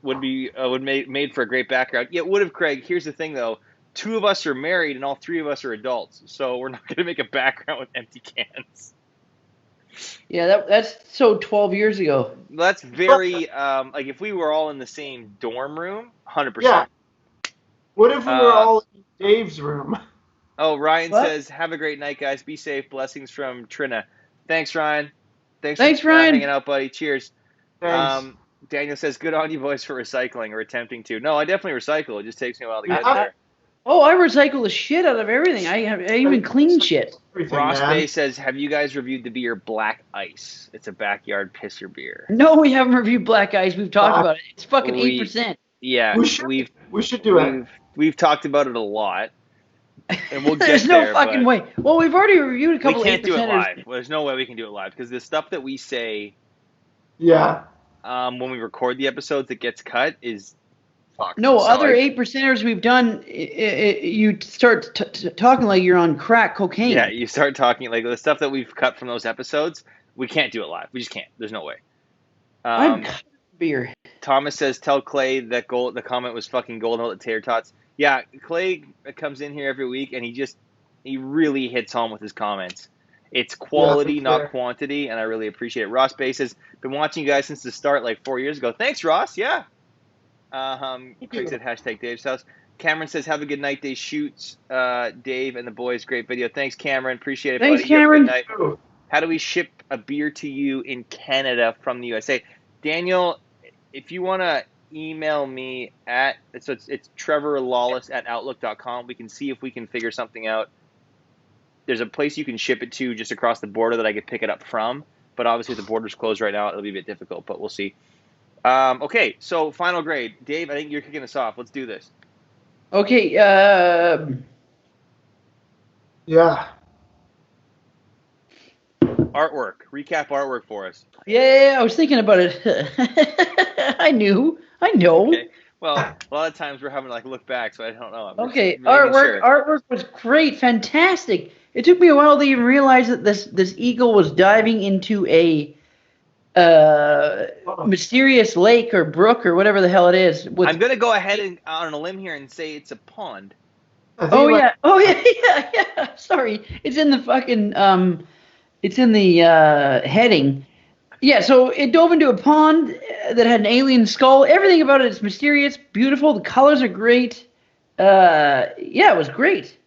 Would made for a great background. Yeah, it would have, Craig. Here's the thing, though. 2 of us are married and all 3 of us are adults, so we're not going to make a background with empty cans. Yeah, that's so 12 years ago. That's very like if we were all in the same dorm room, 100%. Yeah. What if we were all in Dave's room? Oh, Ryan says, "Have a great night, guys. Be safe. Blessings from Trina." Thanks, Ryan. Thanks for Ryan. Hanging out, buddy. Cheers. Thanks. Daniel says, "Good on you, boys, for recycling or attempting to." No, I definitely recycle. It just takes me a while to get there. Oh, I recycle the shit out of everything. I even clean shit. Ross Bay says, "Have you guys reviewed the beer Black Ice? It's a backyard pisser beer." No, we haven't reviewed Black Ice. We've talked about it. It's fucking 8%. Yeah, we should do it. We've talked about it a lot, and we'll get There's no fucking way. Well, we've already reviewed a couple of 8%. We can't do it live. Well, there's no way we can do it live because the stuff that we say, when we record the episodes that gets cut is. No, other 8%ers we've done, you start talking like you're on crack cocaine. Yeah, you start talking like the stuff that we've cut from those episodes. We can't do it live. We just can't. There's no way. I'm beer. Thomas says, "Tell Clay that the comment was fucking golden about the tater tots." Yeah, Clay comes in here every week and he really hits home with his comments. It's quality, not quantity, and I really appreciate it. Ross Bay says, "Been watching you guys since the start, like 4 years ago." Thanks, Ross. Yeah. Craig said #Dave's house. Cameron says, "Have a good night, Deschutes, Dave and the boys. Great video." Thanks, Cameron. Appreciate it, Thanks, buddy. Cameron. How do we ship a beer to you in Canada from the USA? Daniel, if you want to email me it's trevorlawless@outlook.com. We can see if we can figure something out. There's a place you can ship it to just across the border that I could pick it up from. But obviously, if the border's closed right now, it'll be a bit difficult, but we'll see. Okay, so final grade. Dave, I think you're kicking us off. Let's do this. Okay. Yeah. Artwork. Recap artwork for us. Yeah, I was thinking about it. I know. Okay. Well, a lot of times we're having to look back, so I don't know. Okay, artwork was great, fantastic. It took me a while to even realize that this eagle was diving into a mysterious lake or brook or whatever the hell it is. I'm going to go ahead and on a limb here and say it's a pond. Oh yeah. Sorry, it's in the fucking it's in the heading. Yeah, so it dove into a pond that had an alien skull. Everything about it is mysterious, beautiful. The colors are great. It was great.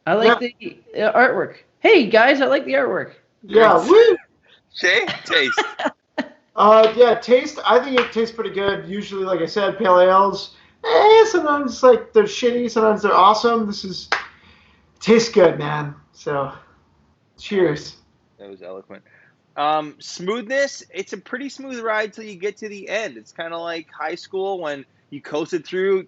I like the artwork. Hey guys, I like the artwork. Yeah, woo. Shay, taste. Taste. I think it tastes pretty good. Usually, like I said, pale ales. Sometimes they're shitty. Sometimes they're awesome. Tastes good, man. So, cheers. That was eloquent. Smoothness. It's a pretty smooth ride till you get to the end. It's kind of like high school when you coasted through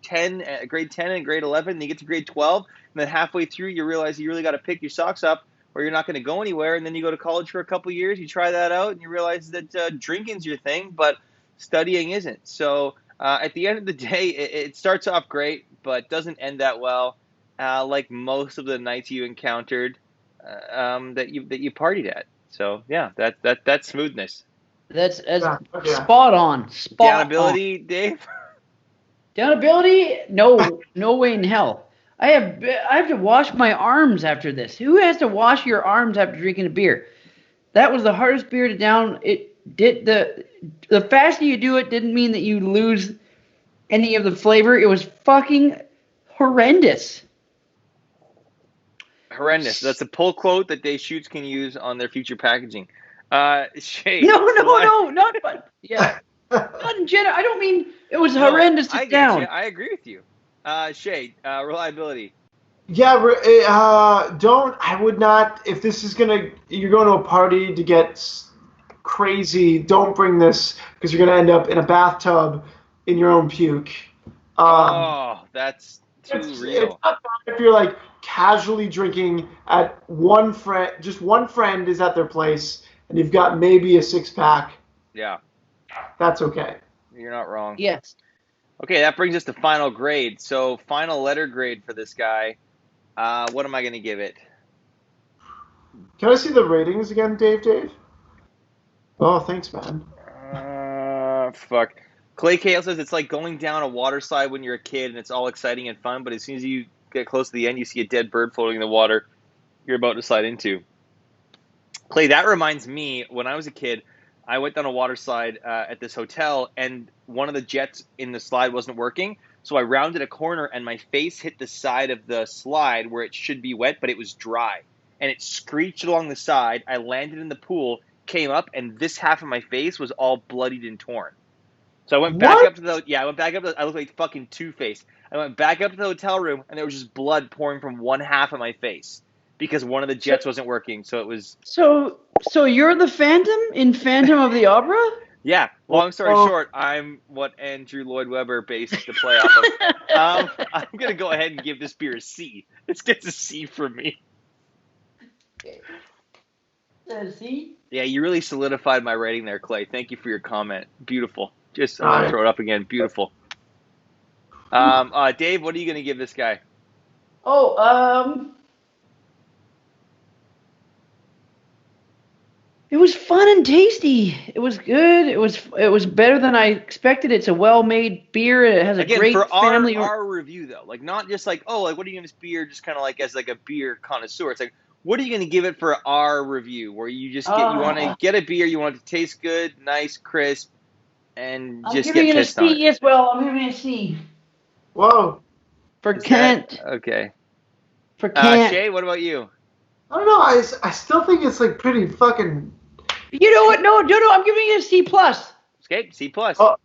grade 10 and grade 11, and you get to grade 12, and then halfway through you realize you really got to pick your socks up, or you're not going to go anywhere, and then you go to college for a couple years, you try that out, and you realize that drinking's your thing, but studying isn't. So at the end of the day, it starts off great, but doesn't end that well, like most of the nights you encountered that you partied at. So yeah, that's smoothness. That's spot on. Downability, Dave? Downability? No way in hell. I have to wash my arms after this. Who has to wash your arms after drinking a beer? That was the hardest beer to down. It did the faster you do it didn't mean that you lose any of the flavor. It was fucking horrendous. Horrendous. That's a pull quote that Deschutes can use on their future packaging. Shay. No, not but yeah. Not in general. I don't mean it was horrendous to I get down. you. I agree with you. Shay, reliability. Yeah, I would not, if this is you're going to a party to get crazy, don't bring this, because you're going to end up in a bathtub in your own puke. That's too real. It's not bad if you're like casually drinking at just one friend is at their place, and you've got maybe a 6-pack. Yeah. That's okay. You're not wrong. Yes. Okay, that brings us to final grade. So final letter grade for this guy. What am I going to give it? Can I see the ratings again, Dave? Oh, thanks, man. Fuck. Clay Kale says it's like going down a water slide when you're a kid and it's all exciting and fun, but as soon as you get close to the end, you see a dead bird floating in the water you're about to slide into. Clay, that reminds me, when I was a kid, I went down a water slide at this hotel, and one of the jets in the slide wasn't working, so I rounded a corner, and my face hit the side of the slide where it should be wet, but it was dry, and it screeched along the side. I landed in the pool, came up, and this half of my face was all bloodied and torn. So I went back up to I looked like fucking Two-Face. I went back up to the hotel room, and there was just blood pouring from one half of my face because one of the jets wasn't working. So it was. So you're the Phantom in Phantom of the Opera? Yeah. Long story short, I'm what Andrew Lloyd Webber based the play off of. I'm gonna go ahead and give this beer a C. This gets a C from me. A C? Yeah, you really solidified my rating there, Clay. Thank you for your comment. Beautiful. Just I'm gonna throw it up again. Beautiful. Dave, what are you gonna give this guy? It was fun and tasty. It was good. It was better than I expected. It's a well-made beer. It has a great for family. our review though, like not just like what are you giving this beer? Just kind of like as like a beer connoisseur. It's like what are you going to give it for our review? Where you just you want to get a beer, you want it to taste good, nice, crisp, and just get pissed on it. I'm giving it a C as well. I'm giving it a C. Whoa. For Kent. Okay. For Kent. Shay, what about you? I don't know. I still think it's like pretty fucking. You know what? No. I'm giving it a C plus. Okay, C plus. Oh.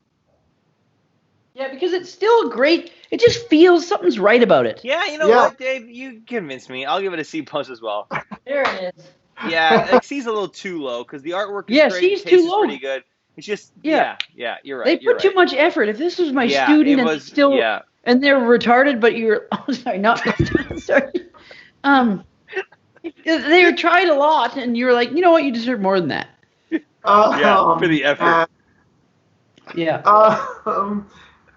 Yeah, because it's still great. It just feels something's right about it. Yeah, you know what, Dave? You convinced me. I'll give it a C plus as well. There it is. Yeah, like C's a little too low because the artwork is great. C's the taste too low. is pretty good. It's just yeah, you're right. They put too much effort. If this was my student and still and they're retarded, but you're sorry. They tried a lot, and you were like, you know what, you deserve more than that. For the effort.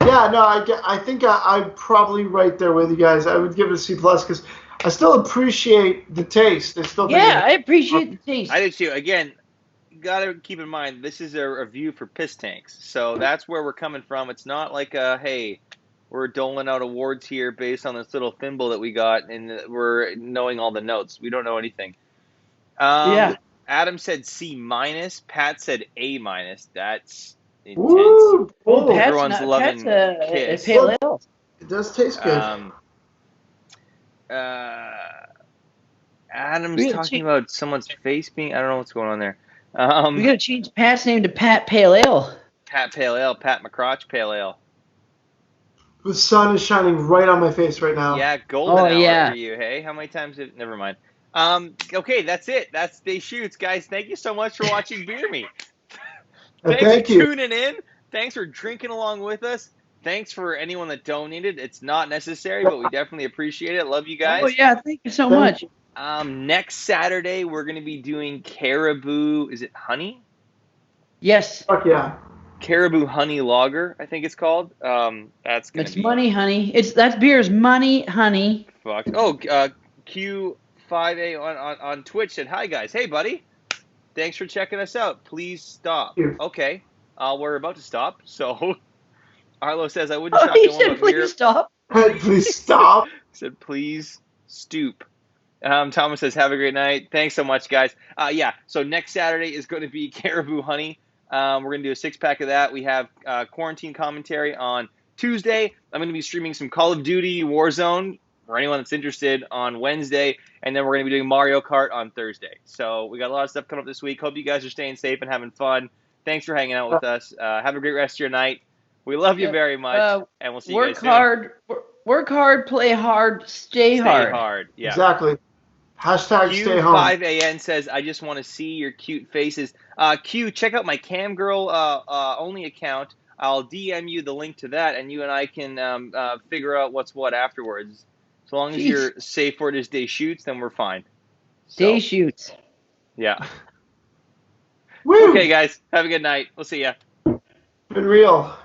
I think I'm probably right there with you guys. I would give it a C plus because I still appreciate the taste. I appreciate the taste. I do too. Again, you gotta keep in mind this is a review for piss tanks, so that's where we're coming from. It's not like hey, we're doling out awards here based on this little thimble that we got, and we're knowing all the notes. We don't know anything. Adam said C minus. Pat said A minus. That's intense. Ooh, everyone's loving Kiss. Pale Ale. It does taste good. Adam's talking about someone's face being. I don't know what's going on there. We gotta change Pat's name to Pat Pale Ale. Pat Pale Ale. Pat McCrotch Pale Ale. The sun is shining right on my face right now. Yeah, golden hour for you. Hey, how many times? Never mind. Okay, that's it. That's Deschutes, guys. Thank you so much for watching Beer Me. Thanks for tuning in. Thanks for drinking along with us. Thanks for anyone that donated. It's not necessary, but we definitely appreciate it. Love you guys. Oh yeah, thank you so much. Next Saturday we're gonna be doing Caribou. Is it honey? Yes. Fuck yeah. Caribou Honey Lager, I think it's called. That's gonna be. Money Honey. That beer is Money Honey. Fuck. Oh, Q5A on Twitch said, "Hi guys, hey buddy, thanks for checking us out. Please stop." Okay, we're about to stop. So, Arlo says, "I wouldn't shop no one but beer." Please stop. Please stop. He said, "Please stoop." Thomas says, "Have a great night." Thanks so much, guys. So next Saturday is going to be Caribou Honey. We're going to do a 6-pack of that. We have quarantine commentary on Tuesday. I'm going to be streaming some Call of Duty Warzone. for anyone that's interested on Wednesday, and then we're going to be doing Mario Kart on Thursday. So we got a lot of stuff coming up this week. Hope you guys are staying safe and having fun. Thanks for hanging out with us. Have a great rest of your night. We love you very much, and we'll see you guys soon. Work hard, play hard, stay hard. Stay hard. Yeah. Exactly. Hashtag stay home. Q5AN says, I just want to see your cute faces. Q, check out my Camgirl only account. I'll DM you the link to that, and you and I can figure out what's what afterwards. So long as your safe word is Deschutes, then we're fine. So, Deschutes. Yeah. Woo! Okay, guys. Have a good night. We'll see ya. Been real.